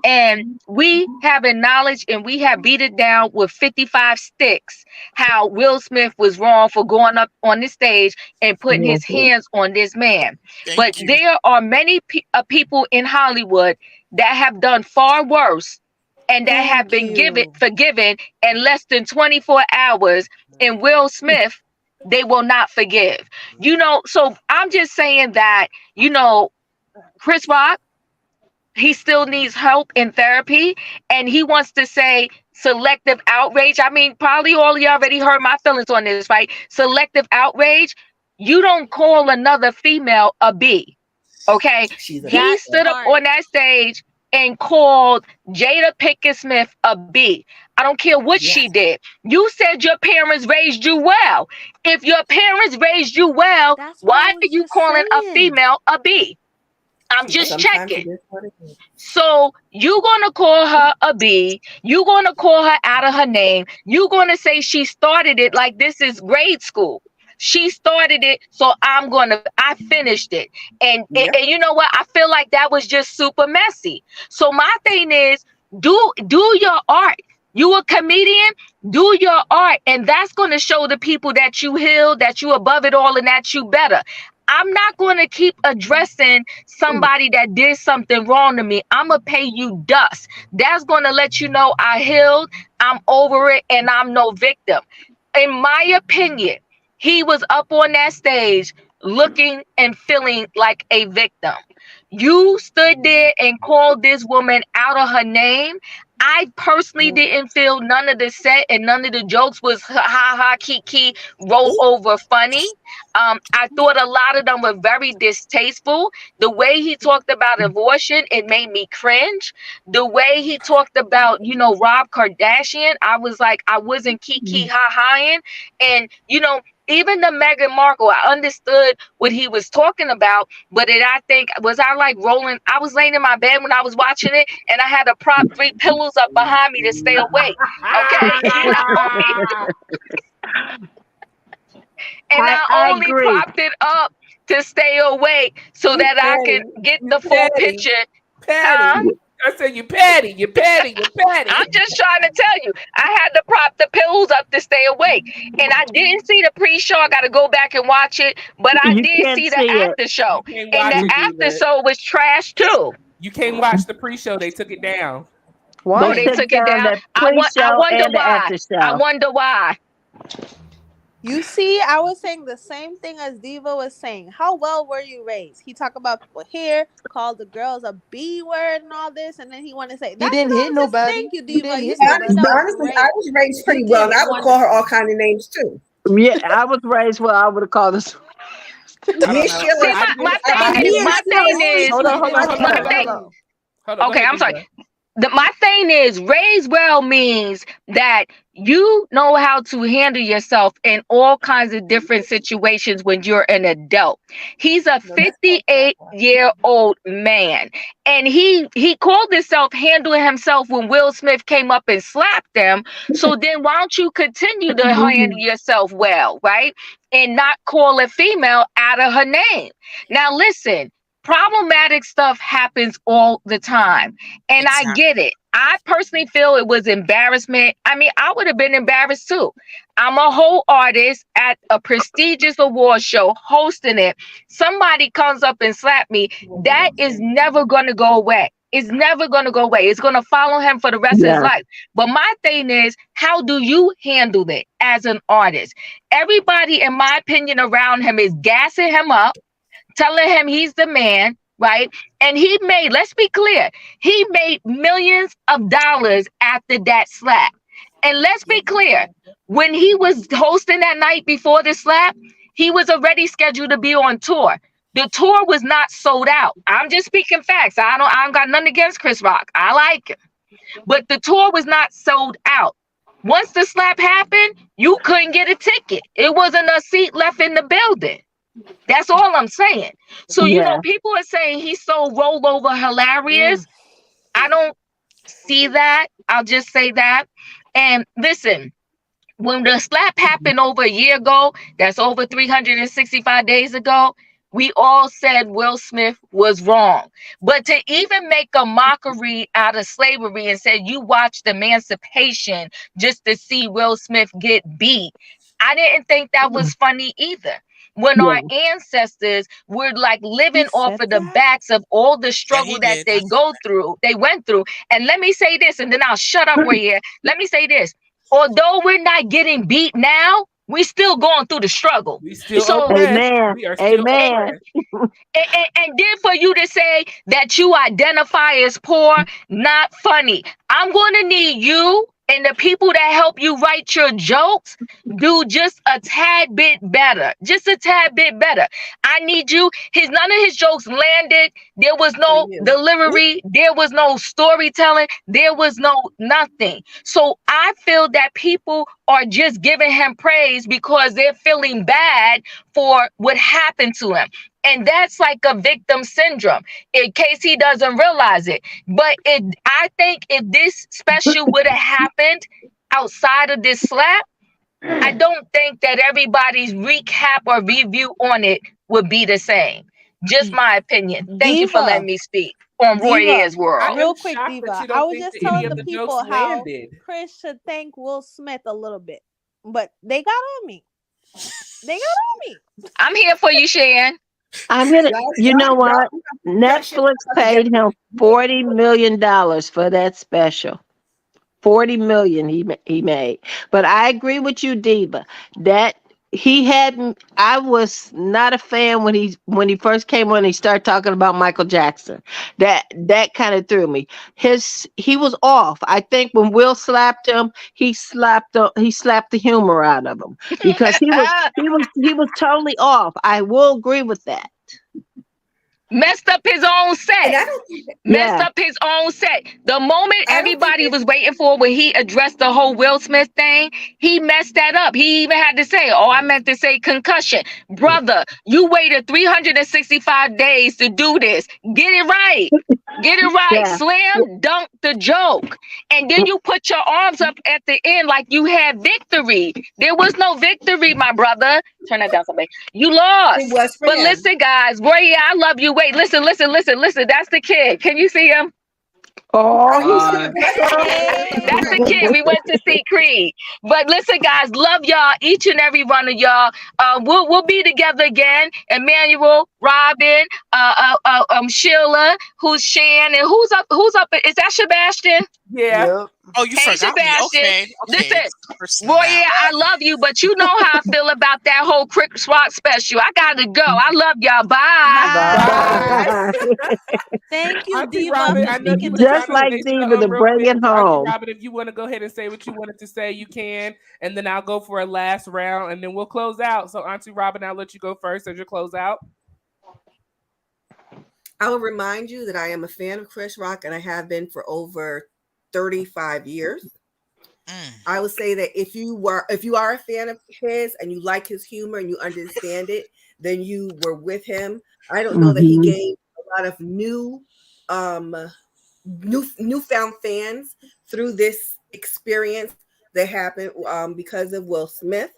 and we have acknowledged and we have beat it down with 55 sticks how Will Smith was wrong for going up on the stage and putting his Mhm. hands on this man. But Thank you. there are many people in Hollywood that have done far worse and that have Thank been given you. forgiven in less than 24 hours. And Will Smith, they will not forgive. So I'm just saying that, Chris Rock, he still needs help in therapy, and he wants to say selective outrage. I mean, probably all of you already heard my feelings on this, right? Selective outrage. You don't call another female a B. Okay. She's a He That stood up part. on that stage and called Jada Pinkett Smith a B. I don't care what yes. she did. You said your parents raised you well. If your parents raised you well, That's what why I are was you just calling a saying. female a B? I'm just Sometimes checking. it is what it is. So you gonna call her a B? You gonna call her out of her name? You gonna say she started it like this is grade school? She started it, so I finished it, and Yep. you know what? I feel like that was just super messy. So my thing is, do your art. You a comedian, do your art, and that's gonna show the people that you healed, that you above it all, and that you better. I'm not going to keep addressing somebody that did something wrong to me. I'm going to pay you dust. That's going to let you know I healed, I'm over it, and I'm no victim. In my opinion, he was up on that stage looking and feeling like a victim. You stood there and called this woman out of her name. I personally didn't feel none of the set and none of the jokes was ha ha kiki roll Ooh. over funny. I thought a lot of them were very distasteful. The way he talked about abortion, it made me cringe. The way he talked about, Rob Kardashian, I was like, I wasn't kiki ha haing. And, even the Meghan Markle, I understood what he was talking about, but I think, was I like rolling? I was laying in my bed when I was watching it, and I had to prop 3 pillows up behind me to stay awake. Okay. And I I only agree. propped it up to stay awake so that I Patty, can get you the full petty, picture. Patty. Huh? I said you petty, you petty, you petty. I'm just trying to tell you, I had to prop the pillows up to stay awake. And I didn't see the pre-show. I got to go back and watch it. But I You did can't see the see it. after show. You can't And watch the it after either. show was trash too. You can't watch the pre-show. They took it down. Oh, Why? they They took took it down down. the I pre-show wonder and the why. after I show. wonder why. You see, I was saying the same thing as Diva was saying. How well were you raised? He talked about people here, called the girls a B word and all this, and then he wanted to say He that's didn't hit nonsense. nobody. Thank you, He Diva. didn't You hit summed it Honestly, up nobody. honestly, I great. was raised You pretty well, did and I would call her all wonderful. kind of names too. Yeah, I was raised well. I would have called us. I don't Yeah, know. Sheila. See, my I thing had is, to. Me and my Sheila thing is is, Hold on, speaking hold in on, the hold on, my hold on, same hold thing. on. vein. Hold on, go Okay, ahead, I'm sorry. Diva. My thing is, raise well means that you know how to handle yourself in all kinds of different situations when you're an adult. He's a No, that's all that was. 58-year-old man, and he called himself handling himself when Will Smith came up and slapped him. So then why don't you continue to handle yourself well, right? And not call a female out of her name. Now listen, problematic stuff happens all the time. And I Exactly. get it. I personally feel it was embarrassment. I mean, I would have been embarrassed too. I'm a whole artist at a prestigious award show hosting it. Somebody comes up and slap me. That is never going to go away. It's never going to go away. It's going to follow him for the rest of his Yeah, life. But my thing is, how do you handle it as an artist? Everybody, in my opinion, around him is gassing him up, telling him he's the man, right? And let's be clear, he made millions of dollars after that slap. And let's Yeah, be clear, when he was hosting that night before the slap, he was already scheduled to be on tour. The tour was not sold out. I'm just speaking facts. I don't got nothing against Chris Rock. I like him. But the tour was not sold out. Once the slap happened, you couldn't get a ticket. It wasn't a seat left in the building. That's all I'm saying. So, yeah, people are saying he's so rollover hilarious. I don't see that. I'll just say that. And listen, when the slap happened over a year ago, that's over 365 days ago, we all said Will Smith was wrong. But to even make a mockery out of slavery and say you watched Emancipation just to see Will Smith get beat, I didn't think that was funny either. when Yeah. our ancestors were like He living off said of the that. backs of all the Yeah, struggle he that did. they went through. And let me say this, and then I'll shut up right here. Let me say this. Although we're not getting beat now, we still going through the struggle. We still So oppressed. Amen. We are still Amen. oppressed. and then for you to say that you identify as poor, not funny. I'm going to need you and the people that help you write your jokes do just a tad bit better. Just a tad bit better. I need you. None of his jokes landed. There was For no you. delivery. There was no storytelling. There was no nothing. So I feel that people are just giving him praise because they're feeling bad for what happened to him. And that's like a victim syndrome in case he doesn't realize it. But I think if this special would have happened outside of this slap, I don't think that everybody's recap or review on it would be the same. Just my opinion. Thank you for Diva, letting me speak on Roy Diva, Ayers I World. am real quick, shocked that Diva. you I don't was think just that any telling of the the jokes people how landed. Chris should thank Will Smith a little bit, but they got on me. They got on me. I'm here for you, Shan. I'm gonna. Y'all, You know what? y'all should Netflix come together. paid him $40 million for that special. 40 million he made. But I agree with you, Diva, that he hadn't. I was not a fan when he first came on. He started talking about Michael Jackson. That kind of threw me. He was off. I think when Will slapped him, he slapped the humor out of him because he was totally off. I will agree with that. Messed up his own And set. I don't think Messed Yeah, up his own set. The moment I don't think everybody that was waiting for when he addressed the whole Will Smith thing, he messed that up. He even had to say, "Oh, I meant to say concussion." Brother, you waited 365 days to do this. Get it right. Get it right. yeah. Slam dunk the joke. And then you put your arms up at the end like you had victory. There was no victory, my brother. Turn that down somebody. You it lost. was for But him. listen, guys, Roy, yeah, I love you. Wait, listen, listen, listen, listen. That's the kid. Can you see him? Oh, He's he's Uh, doing great. That's the Hey, kid. We went to see Creed. But listen, guys, love y'all, each and every one of y'all. We'll be together again. Emmanuel, Robin, Sheila, who's Shan, and who's up? Is that Sebastian? yeah. Yep. Oh, you Hey, forgot me. Sebastian. Okay, okay, Listen, it's personal Roy, now. yeah, I love you, but you know how I feel about that whole Chris Rock special. I gotta go. I love y'all. Bye. bye. Bye. Bye. Thank you, Auntie Diva, Robin, for I know you speaking was the just trying to like truth. say Diva to something real bring quick. it So Auntie home. Robin, if you want to go ahead and say what you wanted to say, you can. And then I'll go for a last round and then we'll close out. So Auntie Robin, I'll let you go first as your close out. I will remind you that I am a fan of Chris Rock and I have been for over 35 years. Mm. I would say that if you are a fan of his and you like his humor and you understand it, then you were with him. I don't know that he Hmm. gained a lot of um newfound fans through this experience that happened because of Will Smith.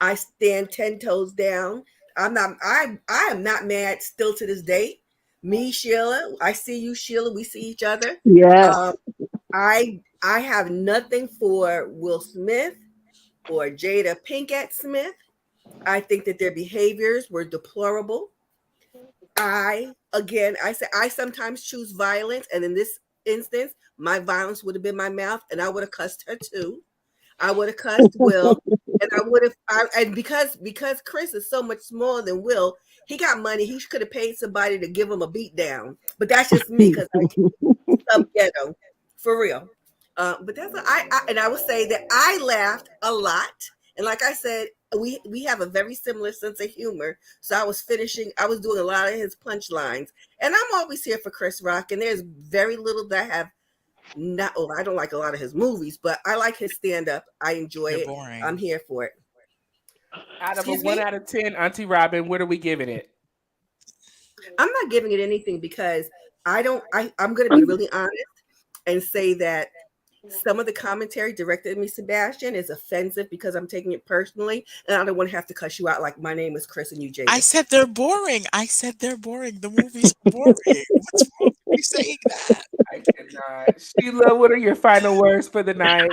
I stand 10 toes down. I am not mad still to this day. Me, Sheila, I see you, Sheila, we see each other. Yes. Um, I have nothing for Will Smith or Jada Pinkett Smith. I think that their behaviors were deplorable. I say I sometimes choose violence, and in this instance, my violence would have been my mouth, and I would have cussed her too. I would have cussed Will, and I would have. And because Chris is so much smaller than Will, he got money. He could have paid somebody to give him a beat down. But that's just me because I keep stuff ghetto, for real. But that's and I would say that I laughed a lot, and like I said, we have a very similar sense of humor. So I was doing a lot of his punchlines, and I'm always here for Chris Rock. And there's very little that I have not. Oh, I don't like a lot of his movies, but I like his stand up. I enjoy You're it. I'm boring. here for it. Out of a Excuse 1 me. out of 10, Auntie Robin, what are we giving it? I'm not giving it anything because I don't. I'm going to be really honest and say that some of the commentary directed at me, Sebastian, is offensive because I'm taking it personally, and I don't want to have to cuss you out like my name is Chris and you I Jada. said they're boring. I said they're boring. The movies are boring. What's wrong with me saying that? I cannot. Sheila, what are your final words for the night?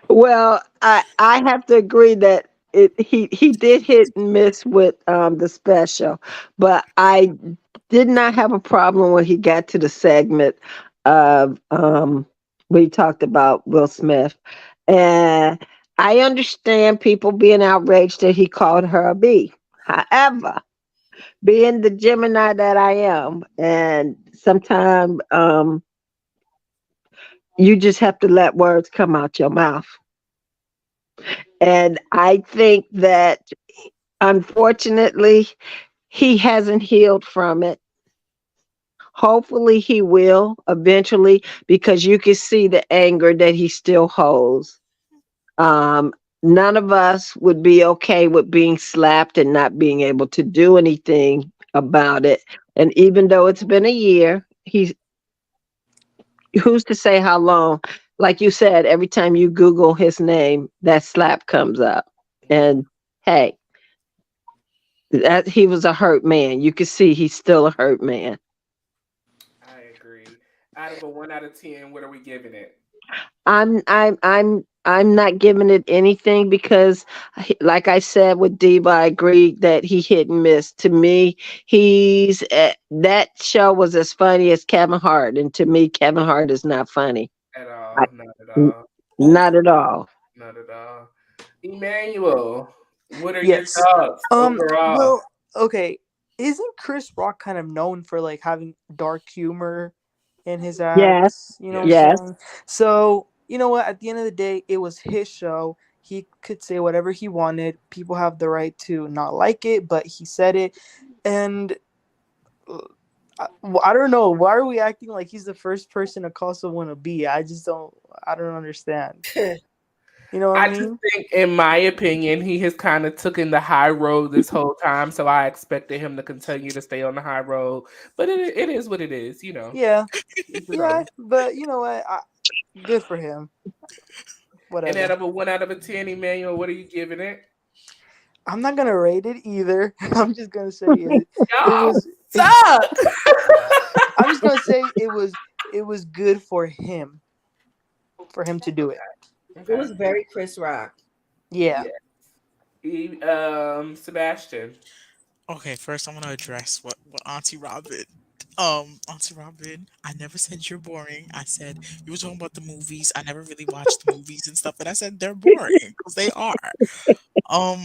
Well, I have to agree that he did hit and miss with the special, but I did not have a problem when he got to the segment of where he talked about Will Smith, and I understand people being outraged that he called her a bee. However, being the Gemini that I am, and sometimes you just have to let words come out your mouth. And I think that unfortunately, he hasn't healed from it. Hopefully, he will eventually because you can see the anger that he still holds. Um, None of us would be okay with being slapped and not being able to do anything about it. And even though it's been a year, who's to say how long? Like you said, every time you Google his name, that slap comes up. Yeah, And hey, that he was a hurt man. You can see he's still a hurt man. I agree. Out of a 1 out of 10, what are we giving it? I'm not giving it anything because like I said with Diva, I agree that he hit and miss. To me, that show was as funny as Kevin Hart, and to me, Kevin Hart is not funny. At I, all? Not at n- all. Oh, Not at all. Not at all. Emmanuel, what are your Yes. thoughts overall? Well, okay. Isn't Chris Rock kind of known for like having dark humor in his Yes, acts? You know what I'm Yes. yes. saying? So, you know what? At the end of the day, it was his show. He could say whatever he wanted. People have the right to not like it, but he said it. And uh, I don't know. Why are we acting like he's the first person to call someone a bee? I don't understand. You know what I I just mean? think, in my opinion, he has kind of taken the high road this whole time, so I expected him to continue to stay on the high road. But it is what it is, you know. Yeah. Each his Yeah. own. But you know what? Good for him. And Whatever. out of a 1 out of 10, Emmanuel, what are you giving it? I'm not gonna rate it either. I'm just gonna say it Y'all was. suck. I'm just gonna say it was good for him to do it. It Okay. was very Chris Rock. Yeah. Yeah. Sebastian. okay. First, I want to address what Auntie Robin, I never said you're boring. I said you were talking about the movies. I never really watched the movies and stuff, and I said they're boring because they are. Um,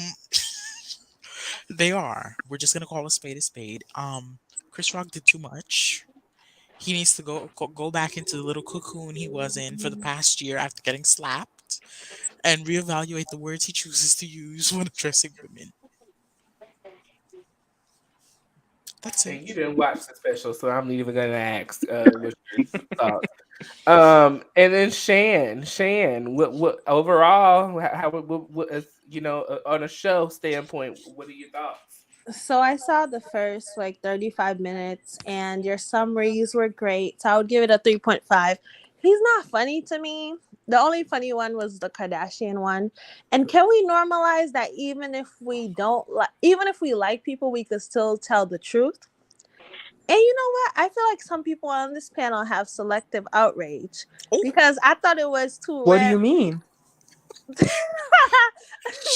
they are. We're just gonna call a spade a spade. Chris Rock did too much. He needs to go back into the little cocoon he was in for the past year after getting slapped, and reevaluate the words he chooses to use when addressing women. That's it. And you didn't watch the special, so I'm not even gonna ask what's your thoughts. And then Shan, what overall, how what is, on a show standpoint, what are your thoughts? So I saw the first like 35 minutes and your summaries were great. So I would give it a 3.5. He's not funny to me. The only funny one was the Kardashian one. And can we normalize that even if we like people, we could still tell the truth? And you know what? I feel like some people on this panel have selective outrage Oh, because I thought it was too What do rare. you mean?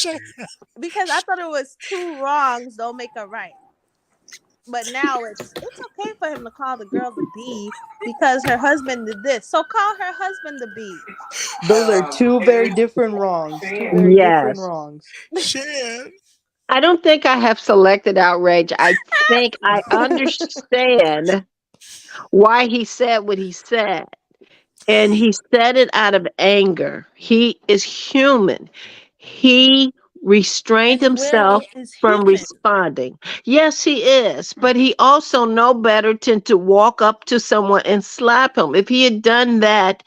shit. Because I thought it was two wrongs don't make a right. But now it's okay for him to call the girl the B because her husband did this. So call her husband the B. Those are two And very then different wrongs. Two Shan. very different Yes. wrongs. Shan. I don't think I have selected outrage. I think I understand why he said what he said. And he said it out of anger. He is human. He restrained And himself Will is from human. responding. Yes, he is, but he also know better than to walk up to someone and slap him. If he had done that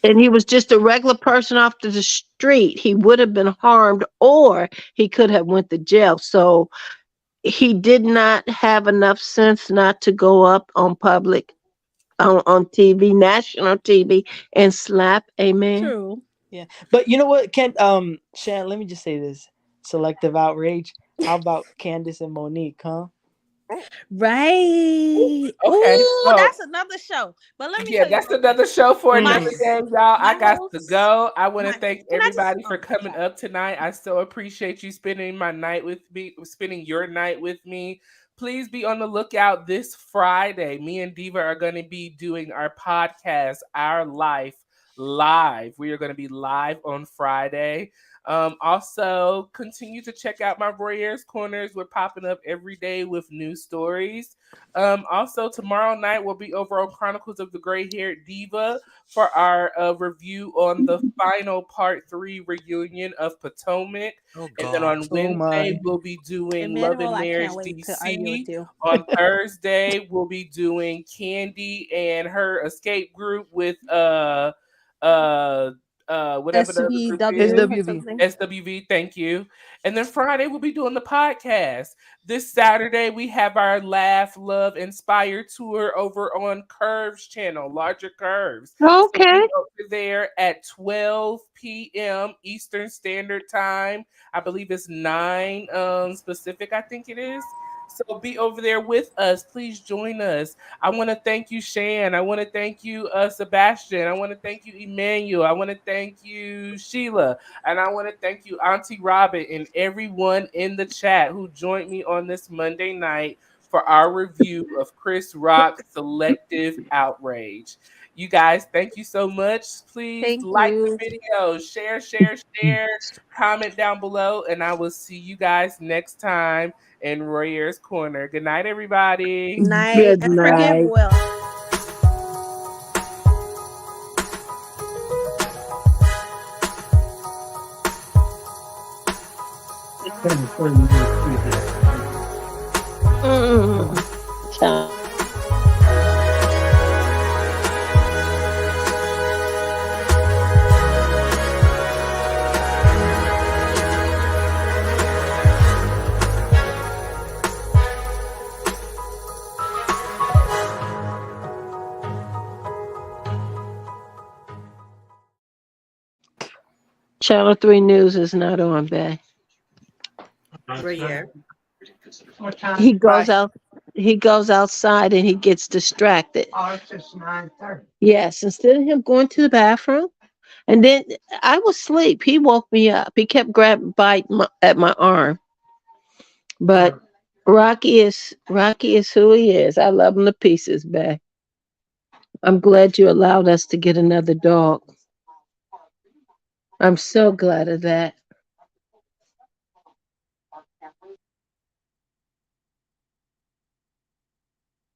and he was just a regular person off the street, he would have been harmed or he could have went to jail. So he did not have enough sense not to go up on TV, national TV, and slap a man. True. Yeah. But you know what, Ken? Shan, let me just say this: selective outrage. How about Candace and Monique? Huh? Right. Okay, Ooh, so that's another show. But let me yeah, tell you that's something. another show for My another day, y'all. I my got to host, go. I want to my thank can I just everybody for coming up tonight. I so appreciate you spending my night with me, spending your night with me. Please be on the lookout this Friday. Me and Diva are going to be doing our podcast, Our Life Live. We are going to be live on Friday. Also, continue to check out my Royers Corners. We're popping up every day with new stories. Also, tomorrow night we'll be over on Chronicles of the Gray Haired Diva for our review on the final part 3 reunion of Potomac. Oh And then God. on Oh Wednesday, my. we'll be doing Love Emmanuel, and I can't Marriage wait to argue with DC. you. On Thursday, we'll be doing Candy and her escape group with uh whatever the other group is. SWV or SWV. something. SWV, thank you. And then Friday we'll be doing the podcast. This Saturday we have our Laugh, Love, Inspire tour over on Curves channel, Larger Curves. So be Okay. over there at 12 p.m. Eastern Standard Time. I believe it's 9 specific, I think it is. So be over there with us. Please join us. I want to thank you, Shan. I want to thank you, Sebastian. I want to thank you, Emmanuel. I want to thank you, Sheila. And I want to thank you, Auntie Robin, and everyone in the chat who joined me on this Monday night for our review of Chris Rock's Selective Outrage. You guys, thank you so much. Please Thank like the you. video, share, comment down below, and I will see you guys next time in Royer's Corner. Good night, everybody. Night Good and forgive night. well. Mm. Child. Channel 3 News is not on, Bay. But yeah, He goes Bye. out. He goes outside and he gets distracted. Yes, instead of him going to the bathroom, and then I was asleep. He woke me up. He kept grabbing bite at my arm. But Rocky is who he is. I love him to pieces, Bay. I'm glad you allowed us to get another dog. I'm so glad of that.